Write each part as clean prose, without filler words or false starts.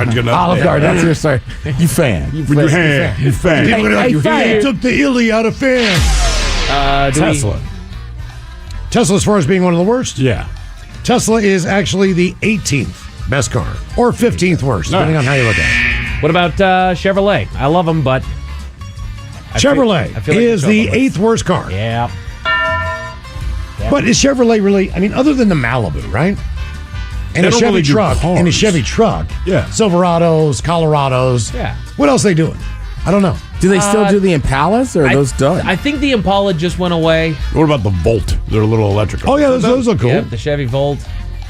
Olive Garden, that's your story. You fan. With your hand. You fan. He took the illy out of fan. Tesla. Tesla, as far as being one of the worst? Yeah. Tesla is actually the 18th best car, or 15th worst, depending on how you look at it. What about Chevrolet? I love them, but Chevrolet is the 8th worst car. Yeah. But is Chevrolet really, other than the Malibu, right? And a Chevy truck, and a Chevy truck. Yeah. Silverados, Colorados. Yeah. What else are they doing? I don't know. Do they still do the Impalas, or are those done? I think the Impala just went away. What about the Volt? They're a little electric. Oh, yeah, those look cool. Yep, the Chevy Volt,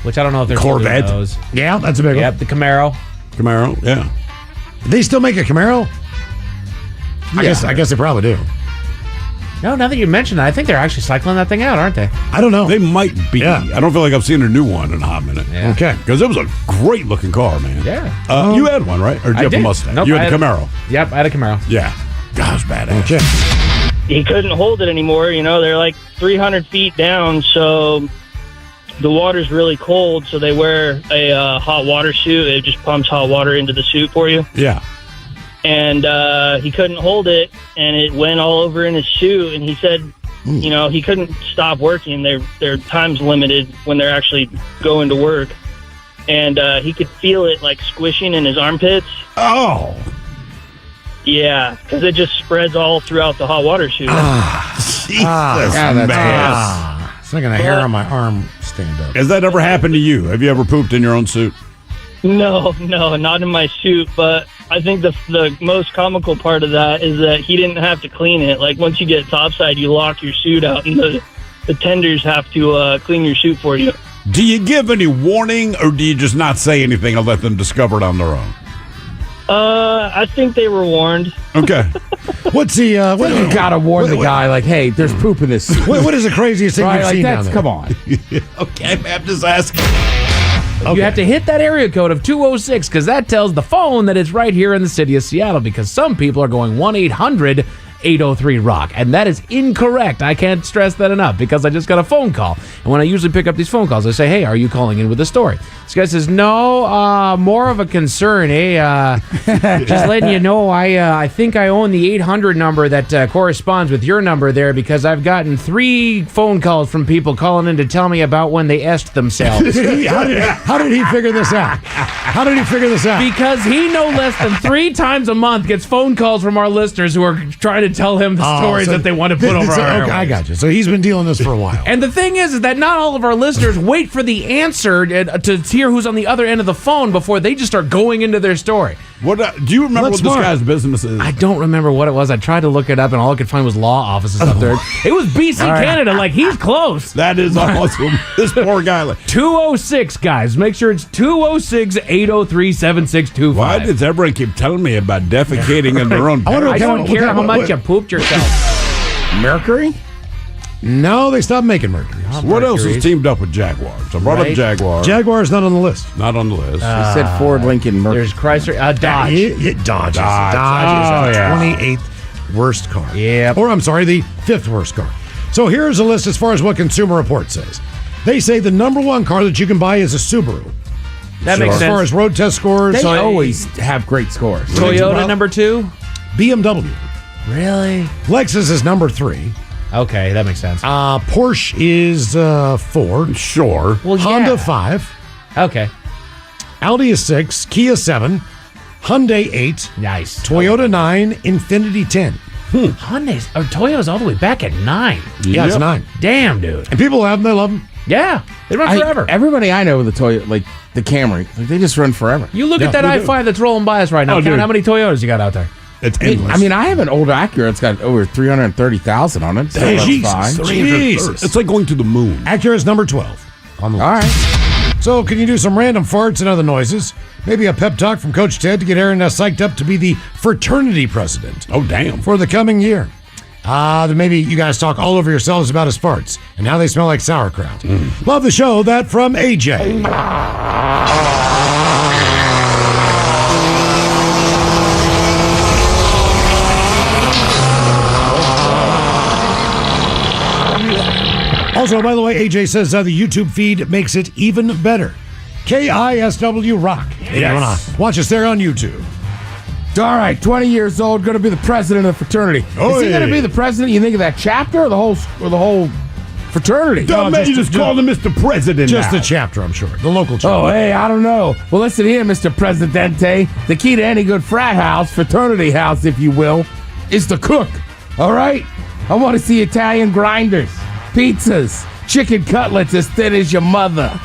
which I don't know if they're Corvette. still doing those. Yeah, that's a big one. Yep, the Camaro. Camaro, yeah. They still make a Camaro? I guess they probably do. No, now that you mention it, I think they're actually cycling that thing out, aren't they? I don't know. They might be. Yeah. I don't feel like I've seen a new one in a hot minute. Yeah. Okay. Because it was a great looking car, man. Yeah. You had one, right? Or did you have a Mustang? Nope, you had a Camaro. Yep, I had a Camaro. Yeah. God, it was badass. Okay. He couldn't hold it anymore. They're like 300 feet down, so the water's really cold, so they wear a hot water suit. It just pumps hot water into the suit for you. Yeah. And he couldn't hold it, and it went all over in his suit, and he said, he couldn't stop working. Their time's limited when they're actually going to work. And he could feel it, like, squishing in his armpits. Oh. Yeah, because it just spreads all throughout the hot water suit. Jesus, man. It's making the hair on my arm stand up. Has that ever happened to you? Have you ever pooped in your own suit? No, not in my suit, but I think the most comical part of that is that he didn't have to clean it. Like, once you get topside, you lock your suit out, and the tenders have to clean your suit for you. Do you give any warning, or do you just not say anything and let them discover it on their own? I think they were warned. Okay. What's the... you gotta warn the guy, like, hey, there's poop in this suit. What is the craziest thing you've seen down there? Come on. Okay, I'm just asking. Okay. You have to hit that area code of 206 because that tells the phone that it's right here in the city of Seattle, because some people are going 1-800-803-ROCK, and that is incorrect. I can't stress that enough because I just got a phone call. And when I usually pick up these phone calls, I say, hey, are you calling in with a story? This guy says, no, more of a concern, just letting you know, I think I own the 800 number that corresponds with your number there, because I've gotten 3 phone calls from people calling in to tell me about when they S'd themselves. How did he figure this out? Because he no less than 3 times a month gets phone calls from our listeners who are trying to tell him the stories that they want to put over our Okay, I got you. So he's been dealing this for a while. And the thing is that not all of our listeners wait for the answer to hear who's on the other end of the phone before they just start going into their story. What do you remember what this guy's business is? I don't remember what it was. I tried to look it up, and all I could find was law offices up there. It was BC, Canada. Like, he's close. That is awesome. This poor guy. 206, guys. Make sure it's 206-803-7625. Why does everyone keep telling me about defecating in their own? I don't care how much you pooped yourself. Mercury? No, they stopped making Mercury. What else is teamed up with Jaguars? I brought up Jaguar. Jaguar's not on the list. Not on the list. He said Ford, Lincoln, Mercury. There's Chrysler, Dodge. Dodge is Oh, the yeah. 28th worst car. Yep. Or, I'm sorry, the 5th worst car. So here's a list as far as what Consumer Report says. They say the number 1 car that you can buy is a Subaru. That makes sense. As far as road test scores. They always have great scores. Toyota, number 2? BMW. Really? Lexus is number 3. Okay, that makes sense. Porsche is 4. Sure. Well, yeah. Honda 5. Okay. Audi is 6. Kia 7. Hyundai 8. Nice. Toyota 9. Infiniti 10. Toyota's all the way back at 9. Yeah, it's 9. Damn, dude. And people have them, they love them. Yeah, they run forever. Everybody I know with the Toyota, like the Camry, like they just run forever. You look at that i5 that's rolling by us right now. Count how many Toyotas you got out there. It's endless. I mean, I have an older Acura. It's got over 330,000 on it. So that's fine. Jesus. It's like going to the moon. Acura is number 12 on the list. All right. So can you do some random farts and other noises? Maybe a pep talk from Coach Ted to get Aaron psyched up to be the fraternity president. Oh, damn. For the coming year. Then maybe you guys talk all over yourselves about his farts and how they smell like sauerkraut. Love the show. That from AJ. Also, by the way, AJ says the YouTube feed makes it even better. KISW Rock. If you want to watch us there on YouTube. All right, 20 years old, going to be the president of the fraternity. Is he going to be the president, you think, of that chapter or the whole fraternity? You just called him Mr. President. Just now. the chapter, I'm sure. The local chapter. Oh, hey, I don't know. Well, listen here, Mr. Presidente. The key to any good frat house, fraternity house, if you will, is the cook. All right? I want to see Italian grinders, pizzas, chicken cutlets as thin as your mother.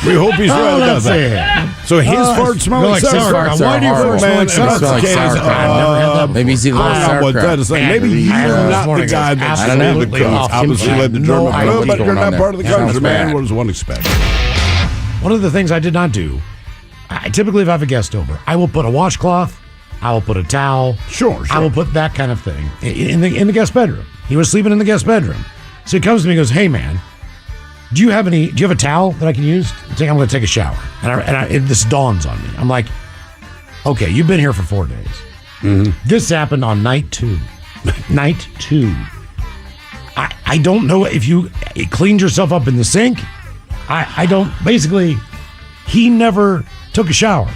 We hope he's right about that. So his farts smell like sauerkraut. Why do your farts smell like sauerkraut? Maybe he's eating a little sauerkraut. Maybe he's not the guy that's the cook. Obviously led the German club, but you're not part of the country, man. What does one expect? One of the things I did not do, I typically if I have a guest over, I will put a washcloth, I will put a towel. Sure. I will put that kind of thing in the guest bedroom. He was sleeping in the guest bedroom. So he comes to me and goes, hey, man, do you have a towel that I can use? I think I'm going to take a shower. And this dawns on me. I'm like, okay, you've been here for 4 days. Mm-hmm. This happened on night 2. Night 2. I don't know if you cleaned yourself up in the sink. I don't. Basically, he never took a shower.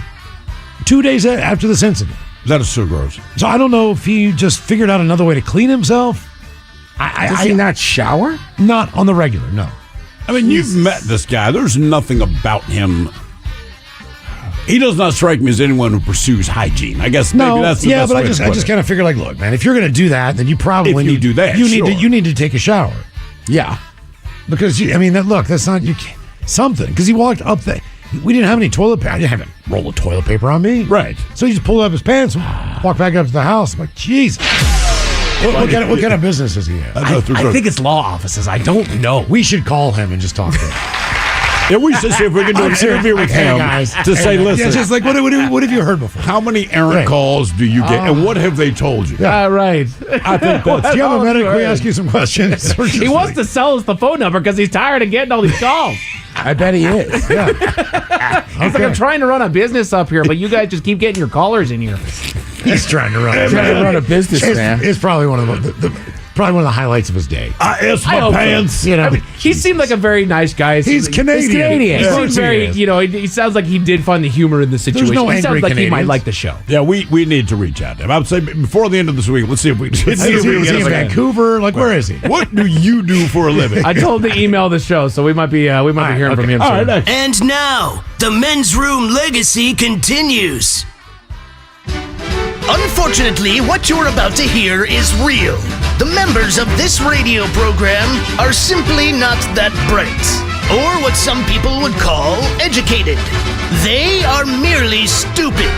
2 days after this incident. That is so gross. So I don't know if he just figured out another way to clean himself. Does he not shower? Not on the regular, no. I mean, you've met this guy. There's nothing about him. He does not strike me as anyone who pursues hygiene. I guess maybe that's the best but way I just kind of figure, like, look, man, if you're going to do that, then you probably If you do that, you need to take a shower. Yeah. Because, that's not, something. Because he walked up there. We didn't have any toilet paper. I didn't have a roll of toilet paper on me. Right. So he just pulled up his pants, walked back up to the house. I'm like, jeez. What kind of business is he in? I think it's law offices. I don't know. We should call him and just talk to him. Yeah, we should see if we can do an interview with him to say, listen. Yeah, just like, what have you heard before? How many errant calls do you get, and what have they told you? Right. I think that's... Do you have a minute? Can we ask you some questions? He wants to sell us the phone number because he's tired of getting all these calls. I bet he is. Yeah. He's like, I'm trying to run a business up here, but you guys just keep getting your callers in here. He's trying to run. A business, man. It's probably one of the highlights of his day. I asked my pants. He seemed like a very nice guy. He's Canadian. He seems very, he sounds like he did find the humor in the situation. No he sounds angry like he might Canadians. like the show. Yeah, we need to reach out to him. I would say before the end of this week, let's see if we can Is he in Vancouver? Like, where is he? What do you do for a living? I told him to email the show, so we might be hearing from him soon. Right, and now, the Men's Room legacy continues. Unfortunately, what you're about to hear is real. The members of this radio program are simply not that bright, or what some people would call educated. They are merely stupid.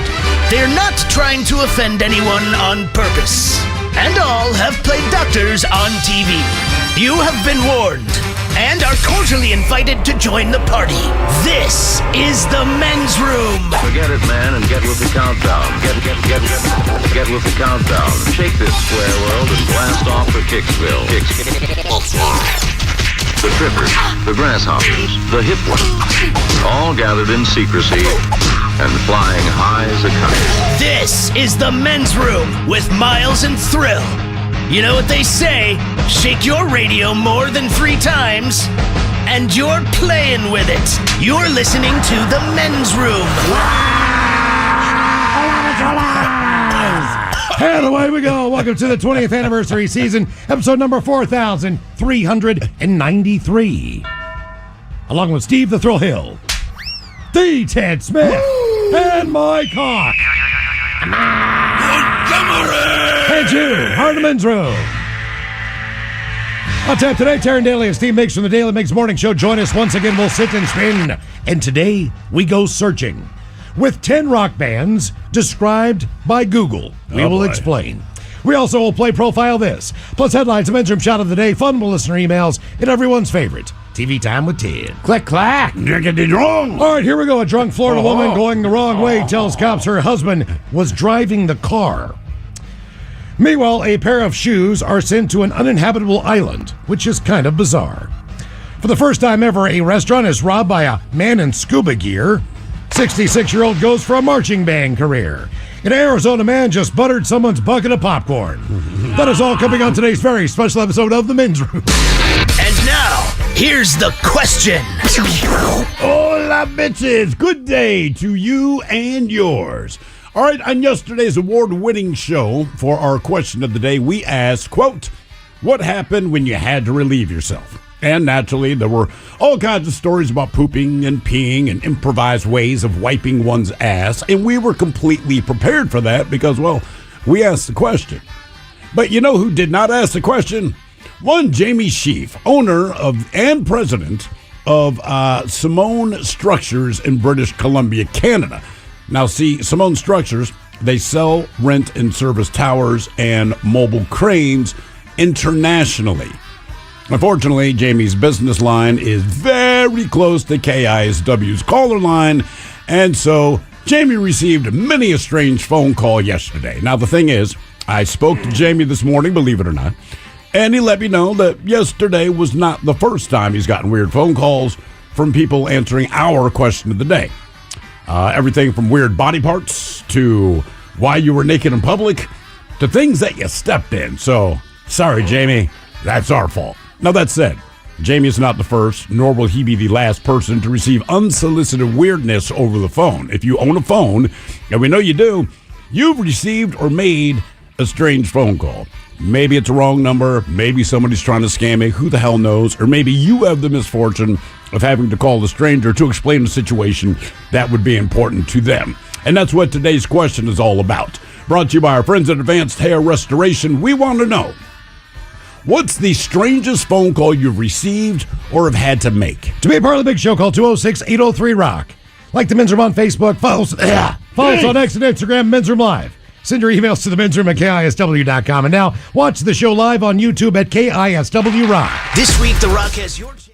They're not trying to offend anyone on purpose. And all have played doctors on TV. You have been warned and are cordially invited to join the party. This is the Men's Room. Forget it, man, and get with the countdown. Get with the countdown. Shake this square world and blast off for Kicksville. The trippers, the grasshoppers, the hip ones, all gathered in secrecy and flying high as a kite. This is the Men's Room with Miles and Thrill. You know what they say, shake your radio more than 3 times, and you're playing with it. You're listening to the Men's Room. And away we go. Welcome to the 20th anniversary season, episode number 4,393. Along with Steve the Thrill Hill, the Ted Smith, and Mike Hawk. And you, are the Men's Room. On tap today, Taryn Daly and Steve Miggs from the Daily Miggs Morning Show. Join us once again. We'll sit and spin. And today, we go searching. With 10 rock bands described by Google. We will explain. We also will play Profile This. Plus headlines, a Men's Room shot of the day, fun with listener emails, and everyone's favorite, TV Time with Ted. Click, clack. Wrong. All right, here we go. A drunk Florida woman going the wrong way tells cops her husband was driving the car. Meanwhile, a pair of shoes are sent to an uninhabitable island, which is kind of bizarre. For the first time ever, a restaurant is robbed by a man in scuba gear. 66-year-old goes for a marching band career. In Arizona, man just buttered someone's bucket of popcorn. That is all coming on today's very special episode of The Men's Room. And now, Here's the question. Hola, bitches. Good day to you and yours. All right, on yesterday's award-winning show, for our question of the day, we asked, quote, what happened when you had to relieve yourself? And naturally, there were all kinds of stories about pooping and peeing and improvised ways of wiping one's ass, and we were completely prepared for that because, well, we asked the question. But you know who did not ask the question? One Jamie Sheaf, owner of and president of Simone Structures in British Columbia, Canada. Now, see, Simone Structures, they sell, rent, and service towers and mobile cranes internationally. Unfortunately, Jamie's business line is very close to KISW's caller line, and so Jamie received many a strange phone call yesterday. Now, the thing is, I spoke to Jamie this morning, believe it or not, and he let me know that yesterday was not the first time he's gotten weird phone calls from people answering our question of the day. Everything from weird body parts to why you were naked in public to things that you stepped in. So, sorry, Jamie, that's our fault. Now, that said, Jamie is not the first, nor will he be the last person to receive unsolicited weirdness over the phone. If you own a phone, and we know you do, you've received or made a strange phone call. Maybe it's a wrong number, maybe somebody's trying to scam you, who the hell knows, or maybe you have the misfortune of having to call a stranger to explain a situation that would be important to them. And that's what today's question is all about. Brought to you by our friends at Advanced Hair Restoration. We want to know, what's the strangest phone call you've received or have had to make? To be a part of the big show, call 206-803-ROCK. Like the Men's Room on Facebook, follow us on X and Instagram, Men's Room Live. Send your emails to the Men's Room at KISW.com. And now, watch the show live on YouTube at KISW Rock. This week, The Rock has your chance.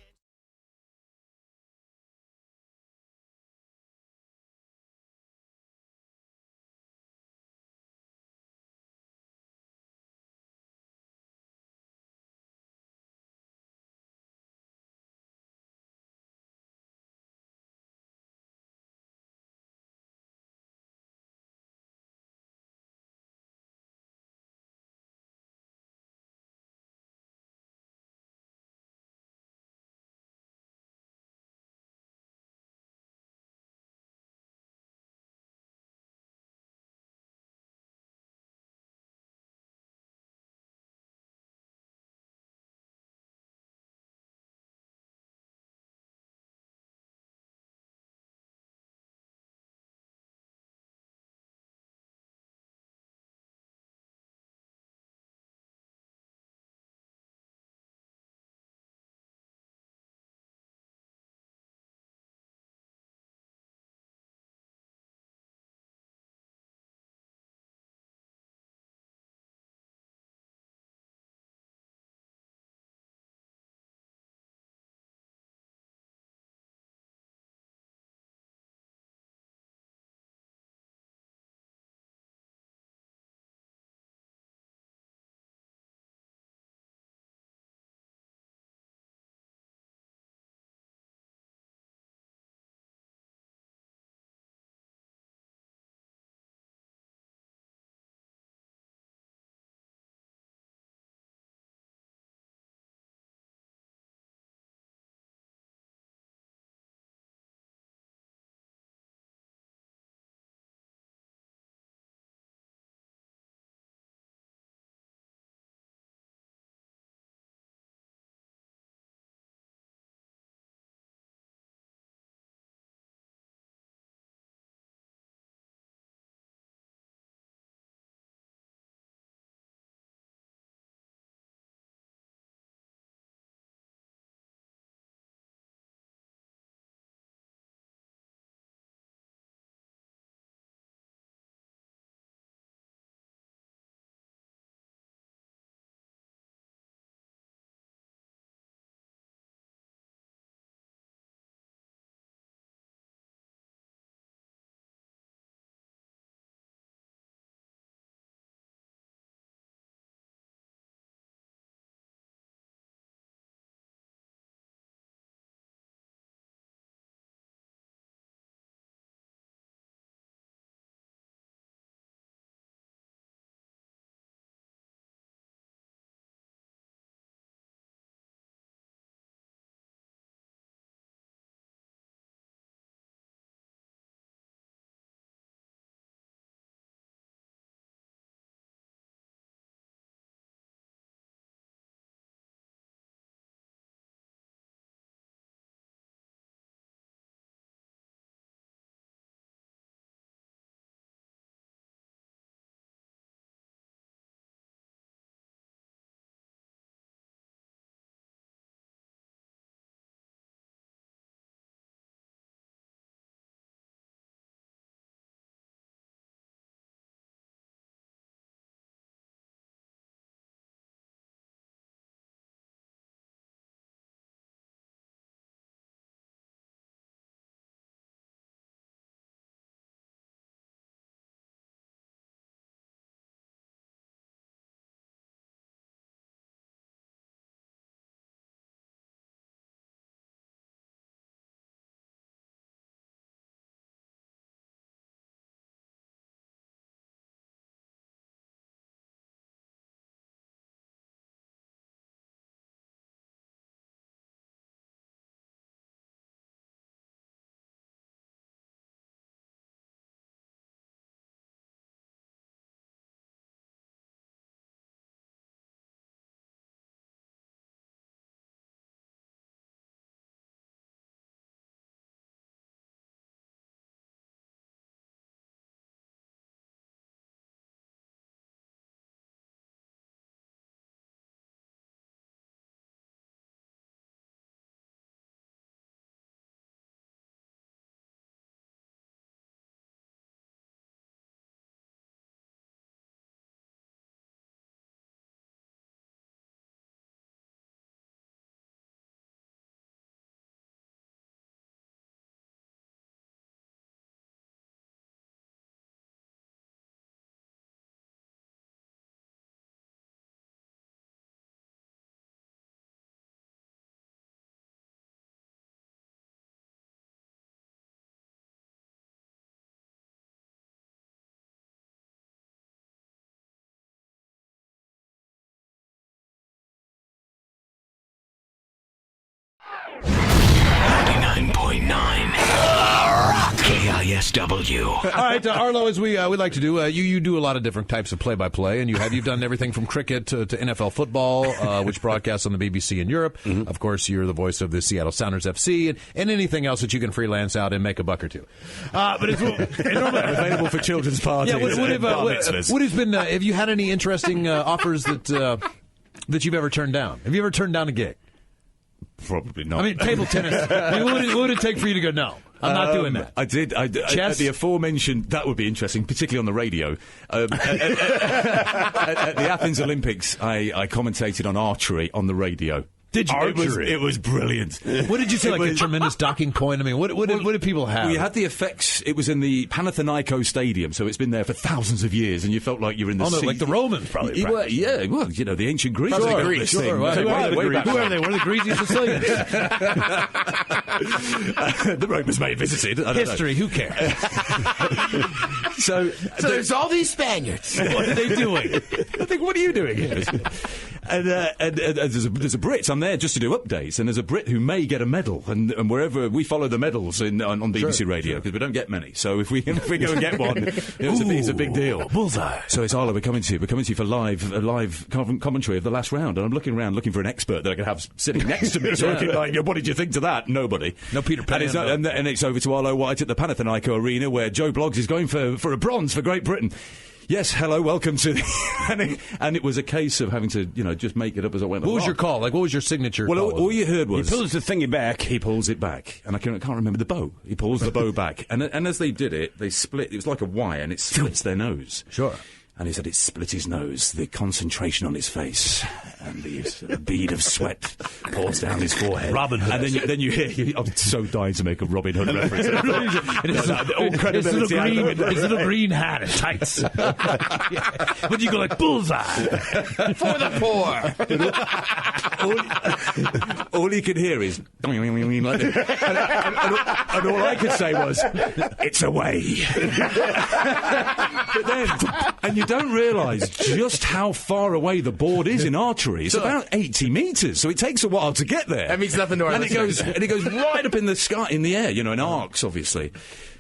89.9 KISW. All right, Arlo, as we like to do, you do a lot of different types of play-by-play, and you've done everything from cricket to NFL football, which broadcasts on the BBC in Europe. Mm-hmm. Of course, you're the voice of the Seattle Sounders FC, and anything else that you can freelance out and make a buck or two. But it's available for children's parties. Yeah, what has been? Have you had any interesting offers that you've ever turned down? Have you ever turned down a gig? Probably not. I mean, table tennis. What would it take for you to go, no, I'm not doing that? I did. At the aforementioned, that would be interesting, particularly on the radio. At the Athens Olympics, I commentated on archery on the radio. Did you? It was brilliant. What did you say? A tremendous docking point? I mean, what did people have? We had the effects. It was in the Panathinaikos Stadium, so it's been there for thousands of years, and you felt like you were in the sea. Like the Romans, probably. Well, the ancient Greeks. Sure. Who are they? One of the Greasy Sicilians. The Romans may have visited. History, who cares? So there's all these Spaniards. What are they doing? I think, what are you doing here? And there's a Brit. I'm there just to do updates, and there's a Brit who may get a medal, and wherever we follow the medals on BBC Radio, because we don't get many. So if we go and get one, it's a big deal. Bullseye. So it's Arlo, we're coming to you for live commentary of the last round, and I'm looking around looking for an expert that I could have sitting next to me. So I can what did you think to that? Nobody. No Peter Pan. And it's over to Arlo White at the Panathinaiko Arena, where Joe Bloggs is going for a bronze for Great Britain. Yes, hello, welcome to the... and it was a case of having to, just make it up as I went along. What was your call? What was your signature call? All you heard was... He pulls the thingy back. He pulls it back. And I can't remember the bow. He pulls the bow back. And as they did it, they split... It was like a wire, and it splits their nose. Sure. And he said it split his nose, the concentration on his face, and the bead of sweat pours down his forehead. Robin Hood. And then you hear... I'm so dying to make a Robin Hood reference. His little green hat and tights. But you go like, bullseye. For the poor. All you could hear is... and all I could say was, it's away. But then... And you don't realise just how far away the board is in archery. It's about 80 metres, so it takes a while to get there. That means nothing to our listeners. And it goes right up in the sky, in the air, in arcs, obviously.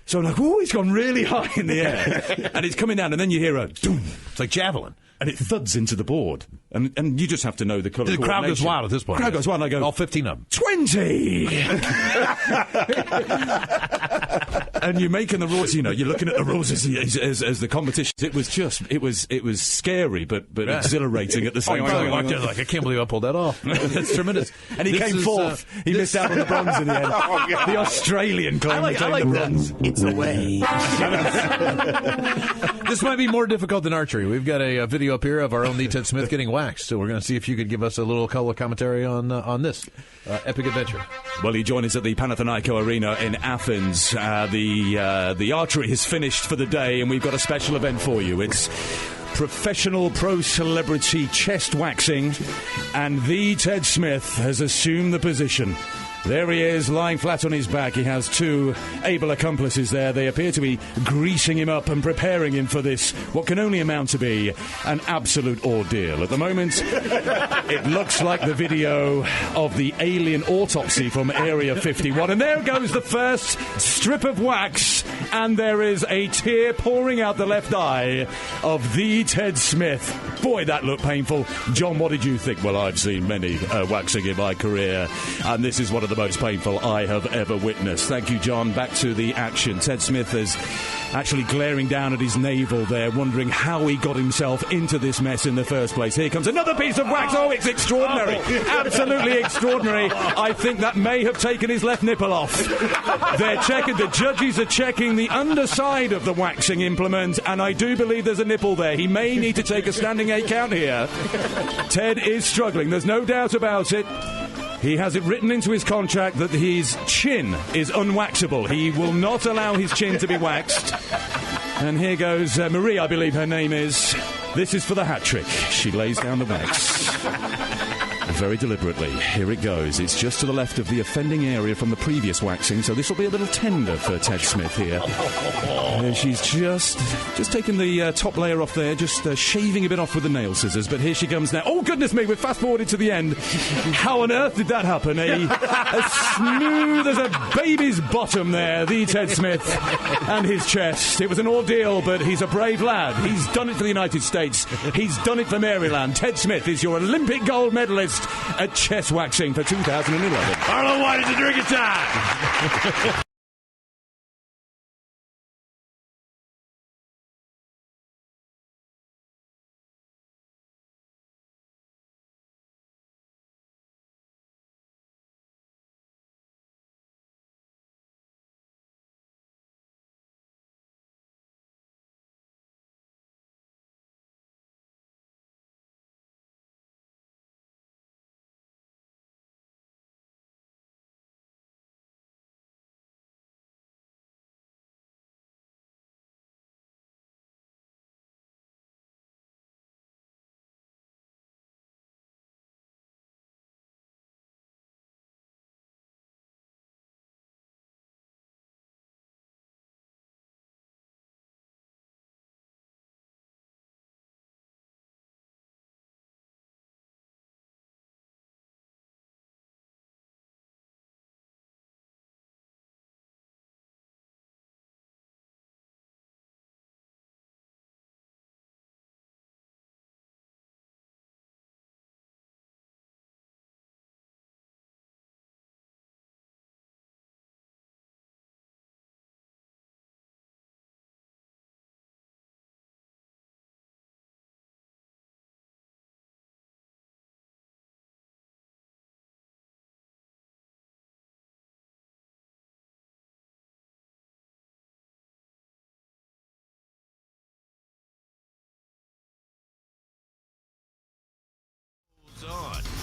So I'm like, oh, it's gone really high in the air. And it's coming down, and then you hear a doom. It's like javelin. And it thuds into the board. And you just have to know the colour. The crowd goes wild at this point. The crowd goes wild, and I go... All 15 of them. 20! And you're making the rules, you're looking at the rules as the competition. It was scary, but exhilarating at the same time. Like, I can't believe I pulled that off. That's tremendous. And he came fourth. He missed out on the bronze in the end. The Australian claimed to take the bronze. It's away. This might be more difficult than archery. We've got a video up here of our own Ted Smith getting waxed, so we're going to see if you could give us a little color commentary on this epic adventure. Well, you join us at the Panathinaiko Arena in Athens. The archery is finished for the day, and we've got a special event for you. It's professional pro celebrity chest waxing, and the Ted Smith has assumed the position. There he is, lying flat on his back. He has two able accomplices there. They appear to be greasing him up and preparing him for this, what can only amount to be an absolute ordeal. At the moment, it looks like the video of the alien autopsy from Area 51. And there goes the first strip of wax, and there is a tear pouring out the left eye of the Ted Smith. Boy, that looked painful. John, what did you think? Well, I've seen many waxing in my career, and this is one of the most painful I have ever witnessed. Thank you, John. Back to the action. Ted Smith is actually glaring down at his navel there, wondering how he got himself into this mess in the first place. Here comes another piece of wax. Oh, it's extraordinary. Absolutely extraordinary. I think that may have taken his left nipple off. They're checking. The judges are checking the underside of the waxing implement, and I do believe there's a nipple there. He may need to take a standing 8 count here. Ted is struggling. There's no doubt about it. He has it written into his contract that his chin is unwaxable. He will not allow his chin to be waxed. And here goes Marie, I believe her name is. This is for the hat trick. She lays down the wax. very deliberately. Here it goes. It's just to the left of the offending area from the previous waxing, so this will be a little tender for Ted Smith here. She's just taking the top layer off there, just shaving a bit off with the nail scissors, but here she comes now. Oh, goodness me, we're fast-forwarded to the end. How on earth did that happen? As smooth as a baby's bottom there, the Ted Smith and his chest. It was an ordeal, but he's a brave lad. He's done it for the United States. He's done it for Maryland. Ted Smith is your Olympic gold medalist at chest waxing for 2011. Arlo White, it's a drinking time.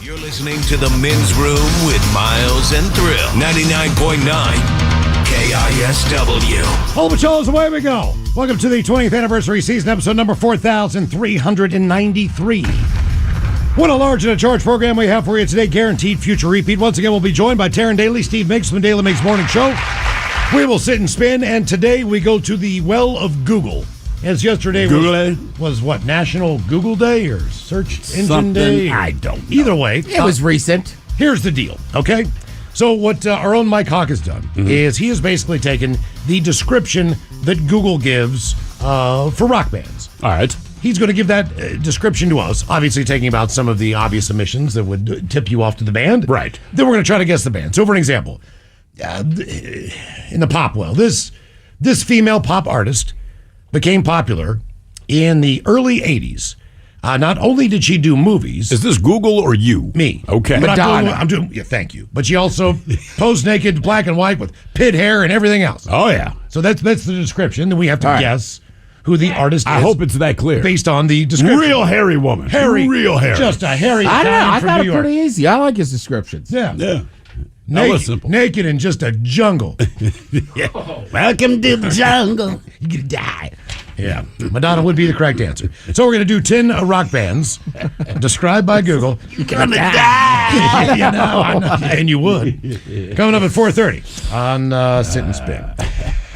You're listening to The Men's Room with Miles and Thrill. 99.9 KISW. All the shows, away we go. Welcome to the 20th anniversary season, episode number 4,393. What a large and a charge program we have for you today. Guaranteed future repeat. Once again, we'll be joined by Taryn Daly, Steve Miggs from Daily Miggs Morning Show. We will sit and spin, and today we go to the well of Google. As yesterday was what, National Google Day or Search Engine Day? I don't know. Either way. It was recent. Here's the deal, okay? So what our own Mike Hawk has done is he has basically taken the description that Google gives for rock bands. All right. He's going to give that description to us, obviously taking about some of the obvious omissions that would tip you off to the band. Right. Then we're going to try to guess the band. So for an example, in the pop world, this female pop artist became popular in the early 80s. Not only did she do movies. Is this Google or you? Me. Okay. But Madonna. I'm doing, yeah, thank you. But she also posed naked, black and white, with pit hair and everything else. Oh, yeah. So that's the description. Then we have to guess who the artist is. I hope it's that clear. Based on the description. Real hairy woman. Hairy. Real hairy. Just a hairy I don't know. town I from thought New it York. pretty easy. I like his descriptions. Yeah. Yeah. That was simple. Naked in just a jungle. Welcome to the jungle. You're going to die. Yeah. Madonna would be the correct answer. So we're going to do 10 rock bands described by Google. You're going to die. You know, I know. And you would. Coming up at 4:30 on Sit and Spin.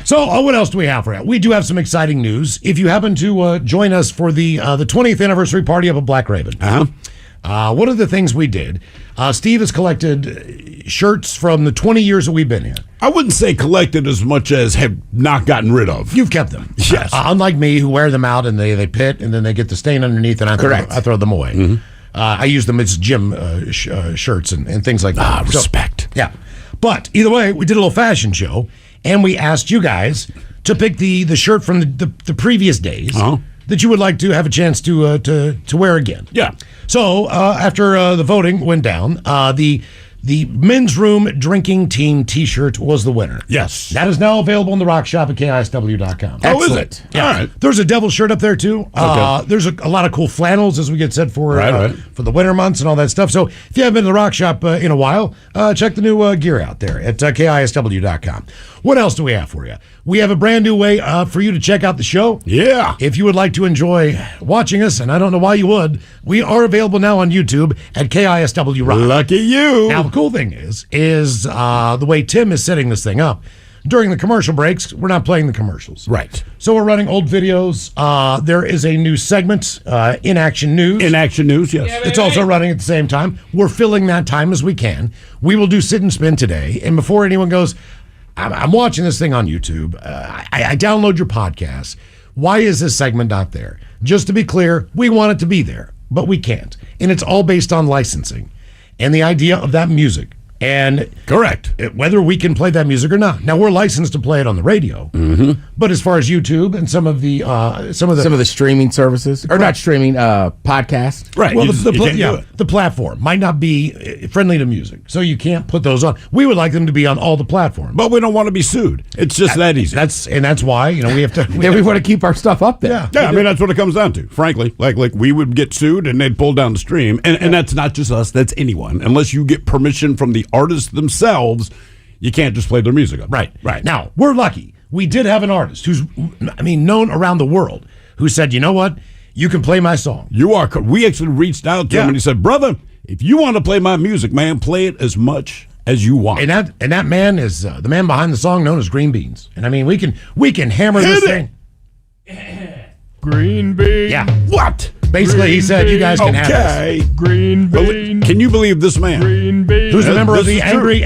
So what else do we have for you? We do have some exciting news. If you happen to join us for the 20th anniversary party up at Black Raven, one of the things we did, Steve has collected shirts from the 20 years that we've been here. I wouldn't say collected as much as have not gotten rid of. You've kept them. Yes. Unlike me, who wear them out and they pit and then they get the stain underneath and I throw them away. Mm-hmm. I use them as gym shirts and things like that. Respect. Yeah. But either way, we did a little fashion show and we asked you guys to pick the shirt from the previous days that you would like to have a chance to wear again. Yeah. So after the voting went down, the men's room drinking team T-shirt was the winner. Yes. That is now available in the rock shop at KISW.com. Oh, is it? Yeah. All right. There's a devil shirt up there, too. There's a lot of cool flannels, as we get set for the winter months and all that stuff. So if you haven't been to the rock shop in a while, check the new gear out there at KISW.com. What else do we have for you? We have a brand new way for you to check out the show. Yeah. If you would like to enjoy watching us, and I don't know why you would, we are available now on YouTube at KISW Rock. Lucky you. Now, the cool thing is the way Tim is setting this thing up. During the commercial breaks, we're not playing the commercials. Right. So we're running old videos. There is a new segment, In Action News. In Action News, yes. It's also running at the same time. We're filling that time as we can. We will do Sit and Spin today. And before anyone goes, I'm watching this thing on YouTube. I download your podcast. Why is this segment not there? Just to be clear, we want it to be there, but we can't. And it's all based on licensing and the idea of that music. And correct, whether we can play that music or not. Now we're licensed to play it on the radio, but as far as YouTube and some of the streaming services, or not streaming, podcast, right? Well, you can't do it. the platform might not be friendly to music, so you can't put those on. We would like them to be on all the platforms, but we don't want to be sued. It's just that easy. That's why we have to. We want to keep our stuff up there. Yeah. I mean that's what it comes down to. Frankly, like we would get sued and they'd pull down the stream, and that's not just us. That's anyone, unless you get permission from the artists themselves. You can't just play their music up. Right. Now, we're lucky. We did have an artist who's, known around the world who said, you know what? You can play my song. You are. We actually reached out to him and he said, brother, if you want to play my music, man, play it as much as you want. And that man is the man behind the song known as Green Beans. And I mean, we can hammer this thing. Green bean. Yeah. What? Basically, he said, you guys can have this. Green bean. Can you believe this man? Green bean. Who's a member of the Hungry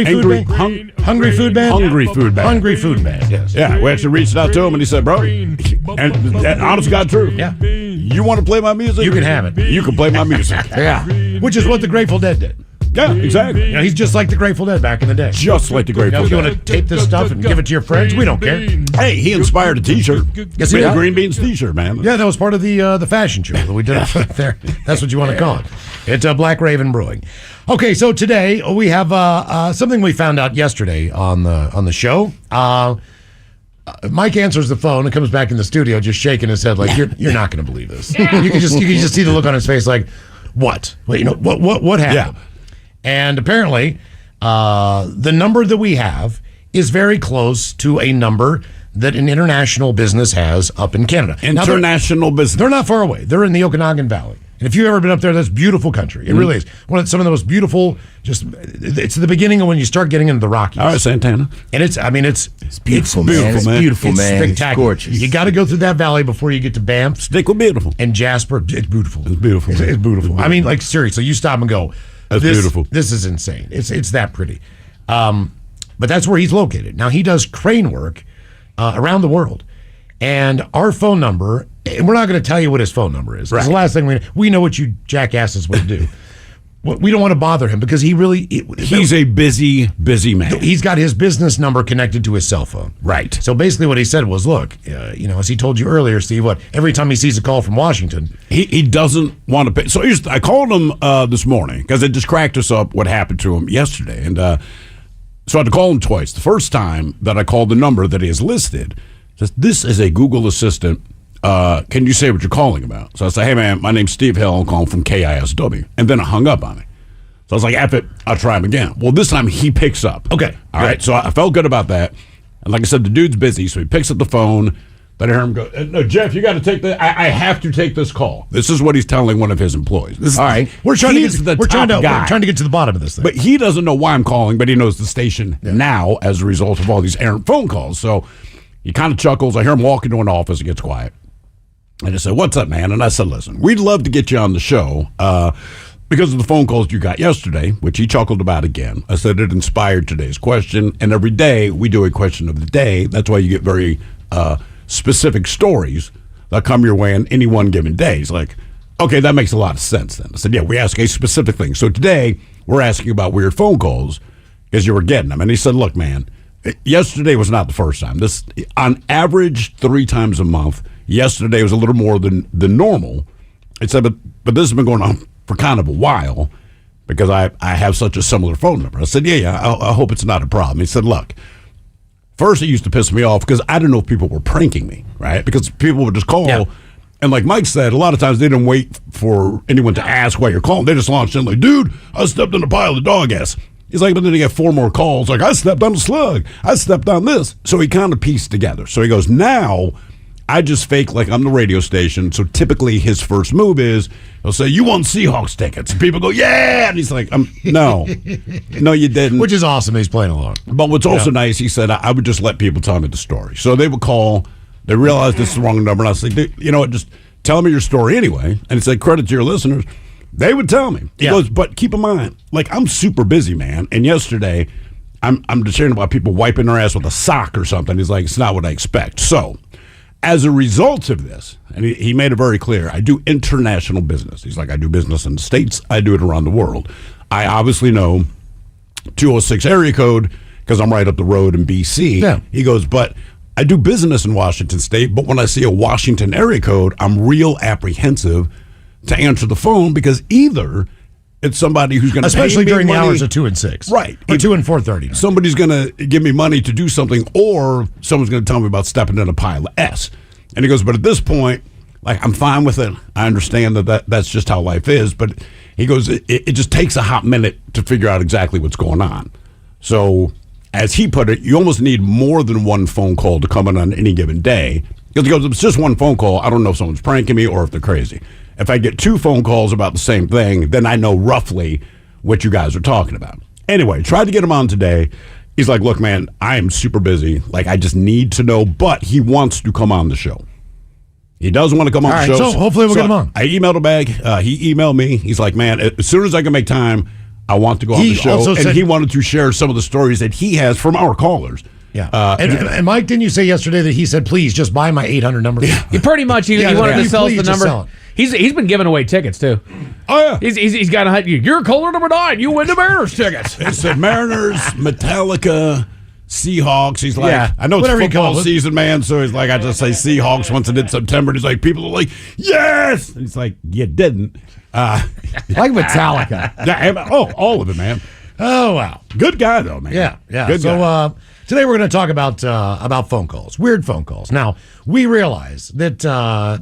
Food Band? Hungry Food Band? Hungry Food Band. Hungry Food Band, yes. Yeah, we actually reached out to him and he said, bro, and honest God true. Yeah. You want to play my music? You can have it. You can play my music. Yeah. Which is what the Grateful Dead did. Yeah, exactly. He's just like the Grateful Dead back in the day. Just like the Grateful Dead. If you Dead. want to tape this stuff and give it to your friends, we don't care. Hey, he inspired a T-shirt. Yes, he did. Green Beans T-shirt, man. Yeah, that was part of the fashion show that we did up there. That's what you want to call it. It's Black Raven Brewing. Okay, so today we have something we found out yesterday on the show. Mike answers the phone and comes back in the studio just shaking his head like you're not going to believe this. You can just see the look on his face like, what? Well, what happened? Yeah. And apparently, the number that we have is very close to a number that an international business has up in Canada. International business. They're not far away. They're in the Okanagan Valley. And if you've ever been up there, that's a beautiful country. It really is. Some of the most beautiful, it's the beginning of when you start getting into the Rockies. All right, Santana. And it's beautiful, man. It's beautiful, man. It's Spectacular. gorgeous. You got to go through that valley before you get to Banff. Stick with beautiful. And Jasper. It's beautiful. It's beautiful. It's beautiful. I mean, like, seriously, you stop and go, that's beautiful. This is insane. It's that pretty. But that's where he's located. Now, he does crane work around the world. And our phone number, and we're not going to tell you what his phone number is. Right. It's the last thing we know what you jackasses would do. We don't want to bother him because he's a busy man. He's got his business number connected to his cell phone. Right. So basically what he said was, look, as he told you earlier, Steve, every time he sees a call from Washington, he doesn't want to pay. So I called him this morning because it just cracked us up what happened to him yesterday. And so I had to call him twice. The first time that I called the number that he has listed, says, this is a Google Assistant. Can you say what you're calling about? So I say, hey, man, my name's Steve Hill. I'm calling from KISW. And then I hung up on it. So I was like, F it, I'll try him again. Well, this time he picks up. Okay. All right. So I felt good about that. And like I said, the dude's busy. So he picks up the phone. Then I hear him go, no, Jeff, you got to take I have to take this call. This is what he's telling one of his employees. All right. We're trying to get to the bottom of this thing. But he doesn't know why I'm calling, but he knows the station now as a result of all these errant phone calls. So he kind of chuckles. I hear him walk into an office. It gets quiet. And I said, what's up, man? And I said, listen, we'd love to get you on the show because of the phone calls you got yesterday, which he chuckled about again. I said it inspired today's question. And every day we do a question of the day. That's why you get very specific stories that come your way on any one given day. He's like, okay, that makes a lot of sense then. I said, yeah, we ask a specific thing. So today we're asking about weird phone calls because you were getting them. And he said, look, man, yesterday was not the first time. This, on average, 3 times a month. Yesterday was a little more than normal. It said, but this has been going on for kind of a while because I have such a similar phone number. I said, yeah, I hope it's not a problem. He said, look, first it used to piss me off because I didn't know if people were pranking me, right? Because people would just call, and like Mike said, a lot of times they didn't wait for anyone to ask why you're calling. They just launched in like, dude, I stepped in a pile of dog ass. He's like, but then he got 4 more calls. Like, I stepped on a slug. I stepped on this. So he kind of pieced together. So he goes, now I just fake like I'm the radio station. So typically his first move is he'll say, you won Seahawks tickets. And people go, yeah. And he's like, no, you didn't. Which is awesome. He's playing along. But what's also nice, he said, I would just let people tell me the story. So they would call. They realized this is the wrong number. And I was like, you know what, just tell me your story anyway. And it's like, credit to your listeners. They would tell me. He goes, but keep in mind, like, I'm super busy, man. And yesterday, I'm just hearing about people wiping their ass with a sock or something. He's like, it's not what I expect. So, as a result of this, and he made it very clear, I do international business. He's like, I do business in the States. I do it around the world. I obviously know 206 area code because I'm right up the road in B.C. Yeah. He goes, but I do business in Washington State, but when I see a Washington area code, I'm real apprehensive to answer the phone because either it's somebody who's going to especially pay me during money, the hours of 2 and 6, right? Or 2 and 4:30. Somebody's going to give me money to do something, or someone's going to tell me about stepping in a pile of S. And he goes, but at this point, like, I'm fine with it. I understand that's just how life is. But he goes, it just takes a hot minute to figure out exactly what's going on. So, as he put it, you almost need more than one phone call to come in on any given day. Because he goes, if it's just one phone call, I don't know if someone's pranking me or if they're crazy. If I get 2 phone calls about the same thing, then I know roughly what you guys are talking about. Anyway, tried to get him on today. He's like, look, man, I am super busy. Like, I just need to know. But he wants to come on the show. He does want to come on the show. So hopefully we'll get him on. I emailed him back. He emailed me. He's like, man, as soon as I can make time, I want to go on the show. And he wanted to share some of the stories that he has from our callers. Yeah. And Mike, didn't you say yesterday that he said, please just buy my 800 number? Yeah. Pretty much. He wanted to sell us the number. He's been giving away tickets, too. Oh, yeah. He's got a you're caller number 9. You win the Mariners tickets. It said Mariners, Metallica, Seahawks. He's like, I know it's football season, man, so he's like, I just say Seahawks once it in September. And he's like, people are like, yes! And he's like, you didn't. Like Metallica. Yeah, all of it, man. Oh, wow. Good guy, though, man. Yeah. Good guy. Today we're going to talk about phone calls, weird phone calls. Now, we realize that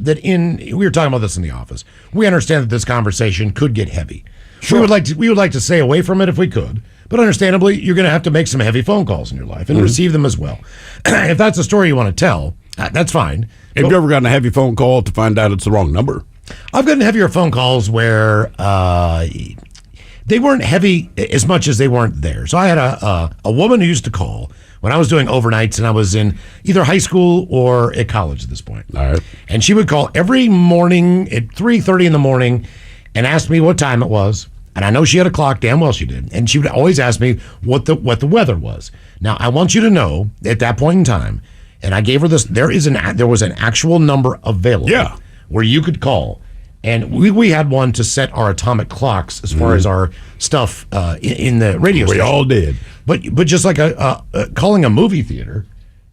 we were talking about this in the office. We understand that this conversation could get heavy. Sure. We would like to stay away from it if we could, but understandably, you're going to have to make some heavy phone calls in your life and receive them as well. If that's a story you want to tell, that's fine. Have you ever gotten a heavy phone call to find out it's the wrong number? I've gotten heavier phone calls where they weren't heavy as much as they weren't there. So I had a woman who used to call when I was doing overnights, and I was in either high school or at college at this point. All right. And she would call every morning at 3:30 in the morning and ask me what time it was. And I know she had a clock, damn well she did. And she would always ask me what the weather was. Now, I want you to know, at that point in time, and I gave her this, there was an actual number available where you could call. And we had one to set our atomic clocks as far as our stuff in the radio station. We all did. But just like calling a movie theater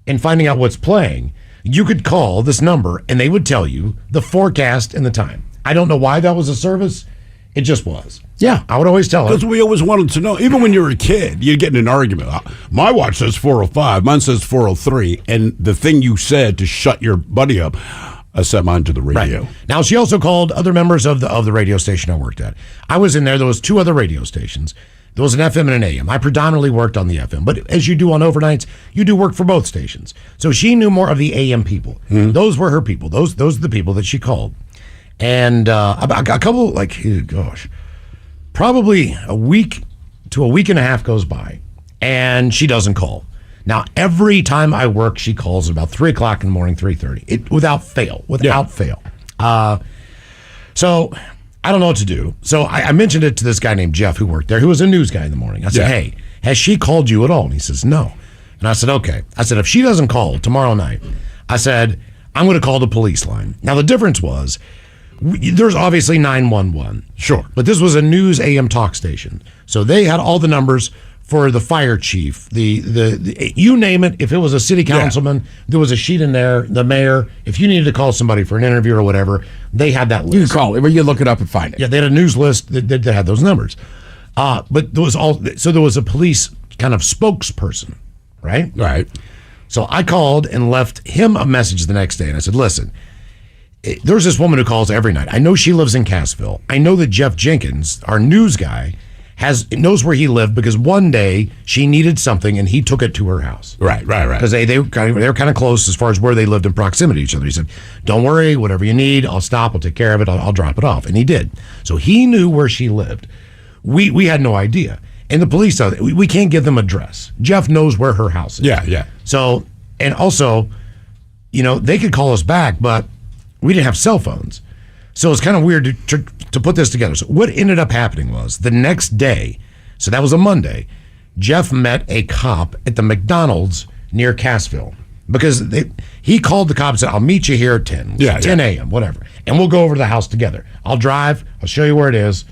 and finding out what's playing, you could call this number and they would tell you the forecast and the time. I don't know why that was a service. It just was. Yeah, I would always tell her. Because we always wanted to know. Even when you were a kid, you'd get in an argument. My watch says 4:05. Mine says 4:03. And the thing you said to shut your buddy up, I set mine to the radio. Right. Now, she also called other members of the radio station I worked at. I was in there. There was 2 other radio stations. There was an FM and an AM. I predominantly worked on the FM. But as you do on overnights, you do work for both stations. So she knew more of the AM people. Those were her people. Those are the people that she called. And a couple, probably a week to a week and a half goes by, and she doesn't call. Now, every time I work, she calls at about 3 o'clock in the morning, 3:30, without fail. So I don't know what to do. So I mentioned it to this guy named Jeff who worked there, who was a news guy in the morning. I said, hey, has she called you at all? And he says, no. And I said, okay. I said, if she doesn't call tomorrow night, I said, I'm going to call the police line. Now, the difference was, there's obviously 911. Sure. But this was a news AM talk station. So they had all the numbers for the fire chief, the you name it. If it was a city councilman, there was a sheet in there, the mayor. If you needed to call somebody for an interview or whatever, they had that list. You can call it, or you look it up and find it. Yeah, they had a news list that had those numbers. But there was a police kind of spokesperson, right? Right. So I called and left him a message the next day, and I said, listen, there's this woman who calls every night. I know she lives in Cassville. I know that Jeff Jenkins, our news guy, knows where he lived because one day she needed something and he took it to her house. Right. Because they were kind of close as far as where they lived in proximity to each other. He said, "Don't worry, whatever you need, I'll stop. I'll take care of it. I'll drop it off." And he did. So he knew where she lived. We had no idea. And the police thought, we can't give them address. Jeff knows where her house is. Yeah. So, and also, they could call us back, but we didn't have cell phones. So it's kind of weird to put this together. So what ended up happening was the next day, so that was a Monday, Jeff met a cop at the McDonald's near Cassville because he called the cop and said, "I'll meet you here at 10, 10 a.m., whatever, and we'll go over to the house together. I'll drive. I'll show you where it is."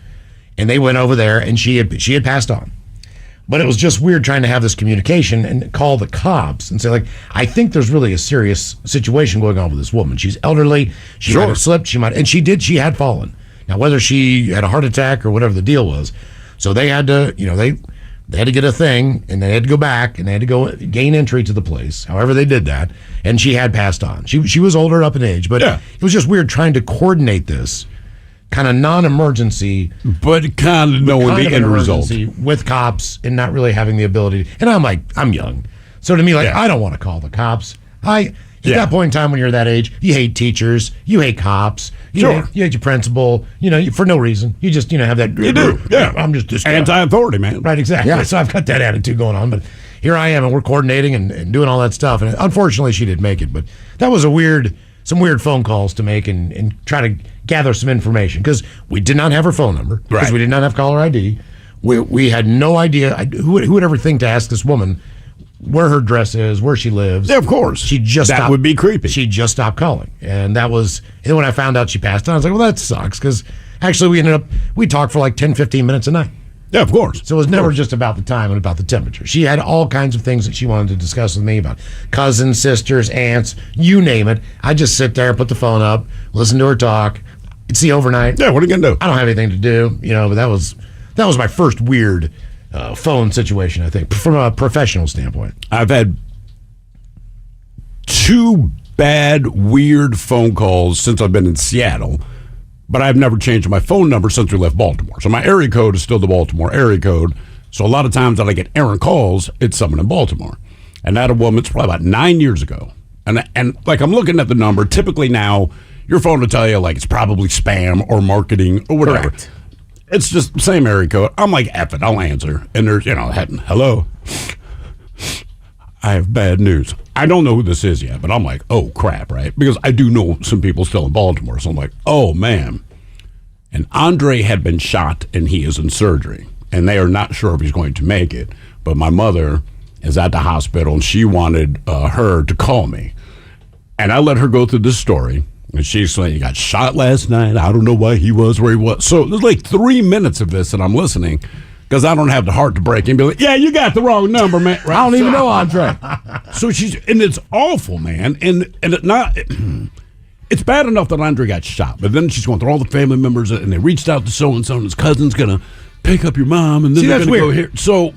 And they went over there, and she had passed on. But it was just weird trying to have this communication and call the cops and say, like, "I think there's really a serious situation going on with this woman. She's elderly. She might have slipped. And she did. She had fallen. Now, whether she had a heart attack or whatever the deal was, so they had to, they had to get a thing, and they had to go back, and they had to go gain entry to the place. However they did that, and she had passed on. She was older up in age, but it was just weird trying to coordinate this kind of non-emergency, but kind of knowing the end result with cops and not really having the ability. And I'm like, I'm young, so to me, like, I don't want to call the cops. At that point in time, when you're that age, you hate teachers, you hate cops, you hate your principal, for no reason. You just have that. You do, I'm just this anti-authority, man. Right, exactly. Yeah. So I've got that attitude going on, but here I am, and we're coordinating and doing all that stuff. And unfortunately, she didn't make it, but that was some weird phone calls to make and try to gather some information because we did not have her phone number because we did not have caller ID. We had no idea who would ever think to ask this woman where her address is, where she lives. Yeah, of course. That would be creepy. She just stopped calling, and that was. And then when I found out she passed on, I was like, well, that sucks because actually we talked for like 10, 15 minutes a night. Yeah, of course. So it was never just about the time and about the temperature. She had all kinds of things that she wanted to discuss with me about cousins, sisters, aunts, you name it. I just sit there, put the phone up, listen to her talk. It's the overnight. Yeah, what are you gonna do? I don't have anything to do, but that was my first weird phone situation, I think, from a professional standpoint. I've had 2 bad, weird phone calls since I've been in Seattle. But I've never changed my phone number since we left Baltimore. So my area code is still the Baltimore area code. So a lot of times that I get errant calls, it's someone in Baltimore. And that a woman, it's probably about 9 years ago. And like I'm looking at the number, typically now your phone will tell you like it's probably spam or marketing or whatever. Correct. It's just the same area code. I'm like, F it, I'll answer. And there's, hello. I have bad news. I don't know who this is yet, but I'm like, oh, crap, right? Because I do know some people still in Baltimore. So I'm like, oh, man. And Andre had been shot, and he is in surgery. And they are not sure if he's going to make it. But my mother is at the hospital, and she wanted her to call me. And I let her go through this story. And she's saying, he got shot last night. I don't know why he was where he was. So there's like 3 minutes of this, and I'm listening. Because I don't have the heart to break and be like, yeah, you got the wrong number, man. Right? I don't even know Andre. So and it's awful, man. And it's bad enough that Andre got shot, but then she's going through all the family members, and they reached out to so-and-so, and his cousin's going to pick up your mom, and then they're going to go here. So,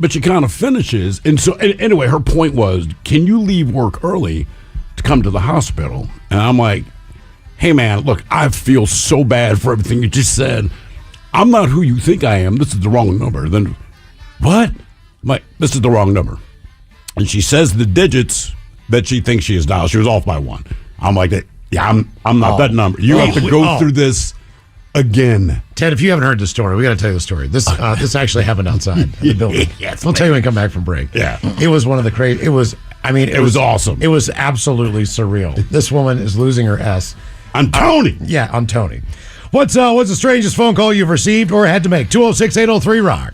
but she kind of finishes. And so, anyway, her point was, can you leave work early to come to the hospital? And I'm like, hey, man, look, I feel so bad for everything you just said. I'm not who you think I am. This is the wrong number. Then, what? I'm like, this is the wrong number. And she says the digits that she thinks she has dialed. She was off by 1. I'm like, yeah, I'm not that number. You have to go through this again. Ted, if you haven't heard the story, we got to tell you the story. This actually happened outside the building. Yes, we'll tell you when we come back from break. Yeah. It was one of the crazy. It was awesome. It was absolutely surreal. This woman is losing her S. On Tony. On Tony. What's the strangest phone call you've received or had to make? 206-803-ROCK.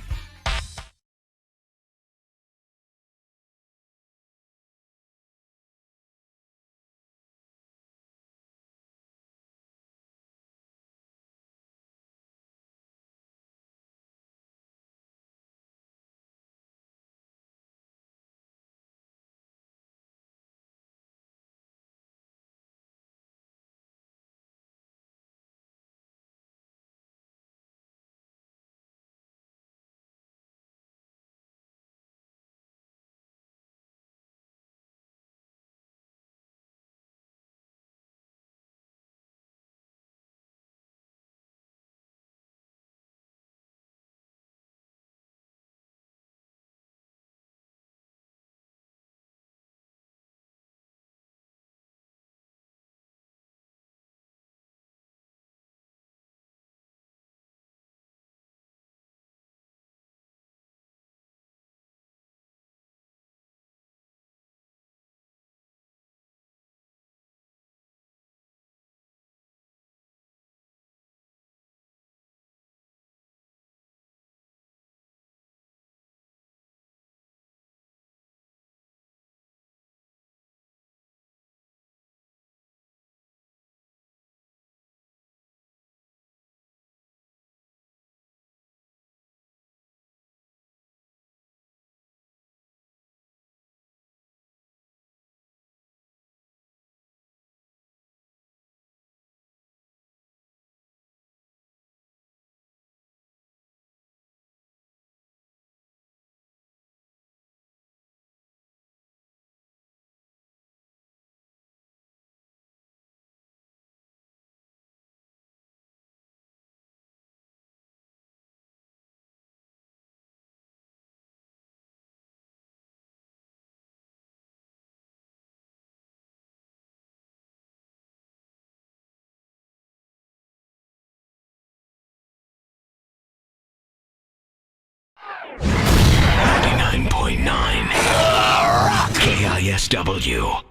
99.9 KISW.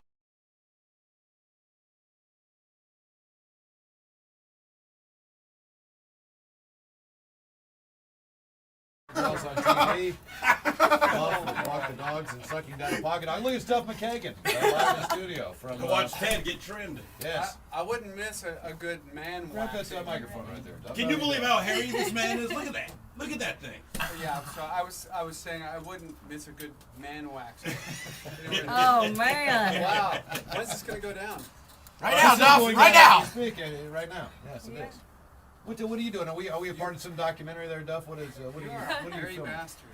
Girls on TV, walk the dogs and sucking down the pocket. Look at Duff McKagan live in the studio from. Go watch Ted get trimmed. Yes. I wouldn't miss a good man Grab wax. that microphone right there, Duff. Can you believe how hairy this man is? Look at that. Look at that thing. Yeah, so I was saying I wouldn't miss a good man wax. Oh, man. Wow. When is this gonna go down? Right now, Duff. Right now. Right now. Yes, it is. What are you doing? Are we a part of some documentary there, Duff? What are you filming? Bastard.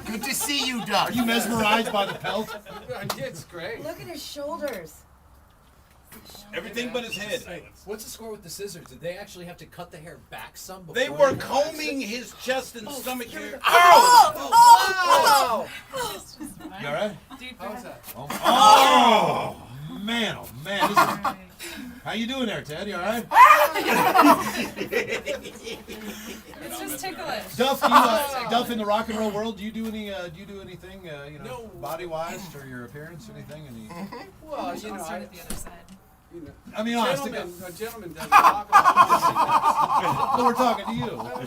Good to see you, Duff. Are you mesmerized by the pelt? Yeah, it's great. Look at his shoulders. Everything but his head. What's the score with the scissors? Did they actually have to cut the hair back some before They were combing his chest and stomach here. Oh! You all right? How's that? Oh, man, oh, man. How you doing there, Ted? You all right? It's just ticklish. Duff, Duff, in the rock and roll world, do you do anything, body wise for your appearance? Anything? Well, you know, the other side. I mean, honest to God. A gentleman doesn't talk about Well, we're talking to you. I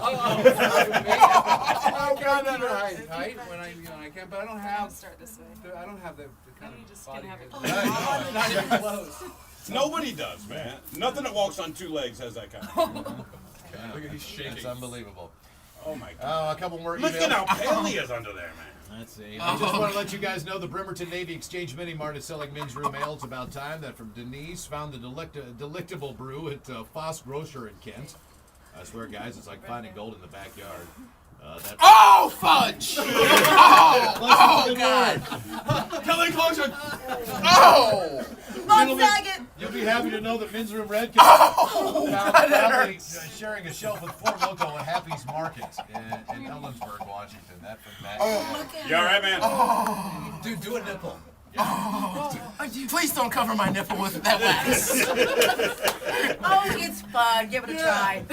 got that height when I can, but I don't have. Start this way. I don't have the kind of just body. gonna have it. Not even close. Nobody does, man. Nothing that walks on two legs has that kind of. Look at he's shaking. It's unbelievable. Oh my God. Oh, a couple more emails. Look at how pale he is under there, man. Let's see. I just want to let you guys know the Bremerton Navy Exchange Mini Mart is selling men's room ale. It's about time. That from Denise. Found the delectable brew at Foss Grocer in Kent. I swear, guys, it's like finding gold in the backyard. Oh, fudge! Oh, God! Kelly Closer! Oh! You'll be happy to know that Men's Room Red proudly sharing a shelf with Four Loko at Happy's Market in Ellensburg, Washington. That from Matt. You all right, man? Dude, do a nipple. Please don't cover my nipple with that wax. Oh, it's fun. Give it a try.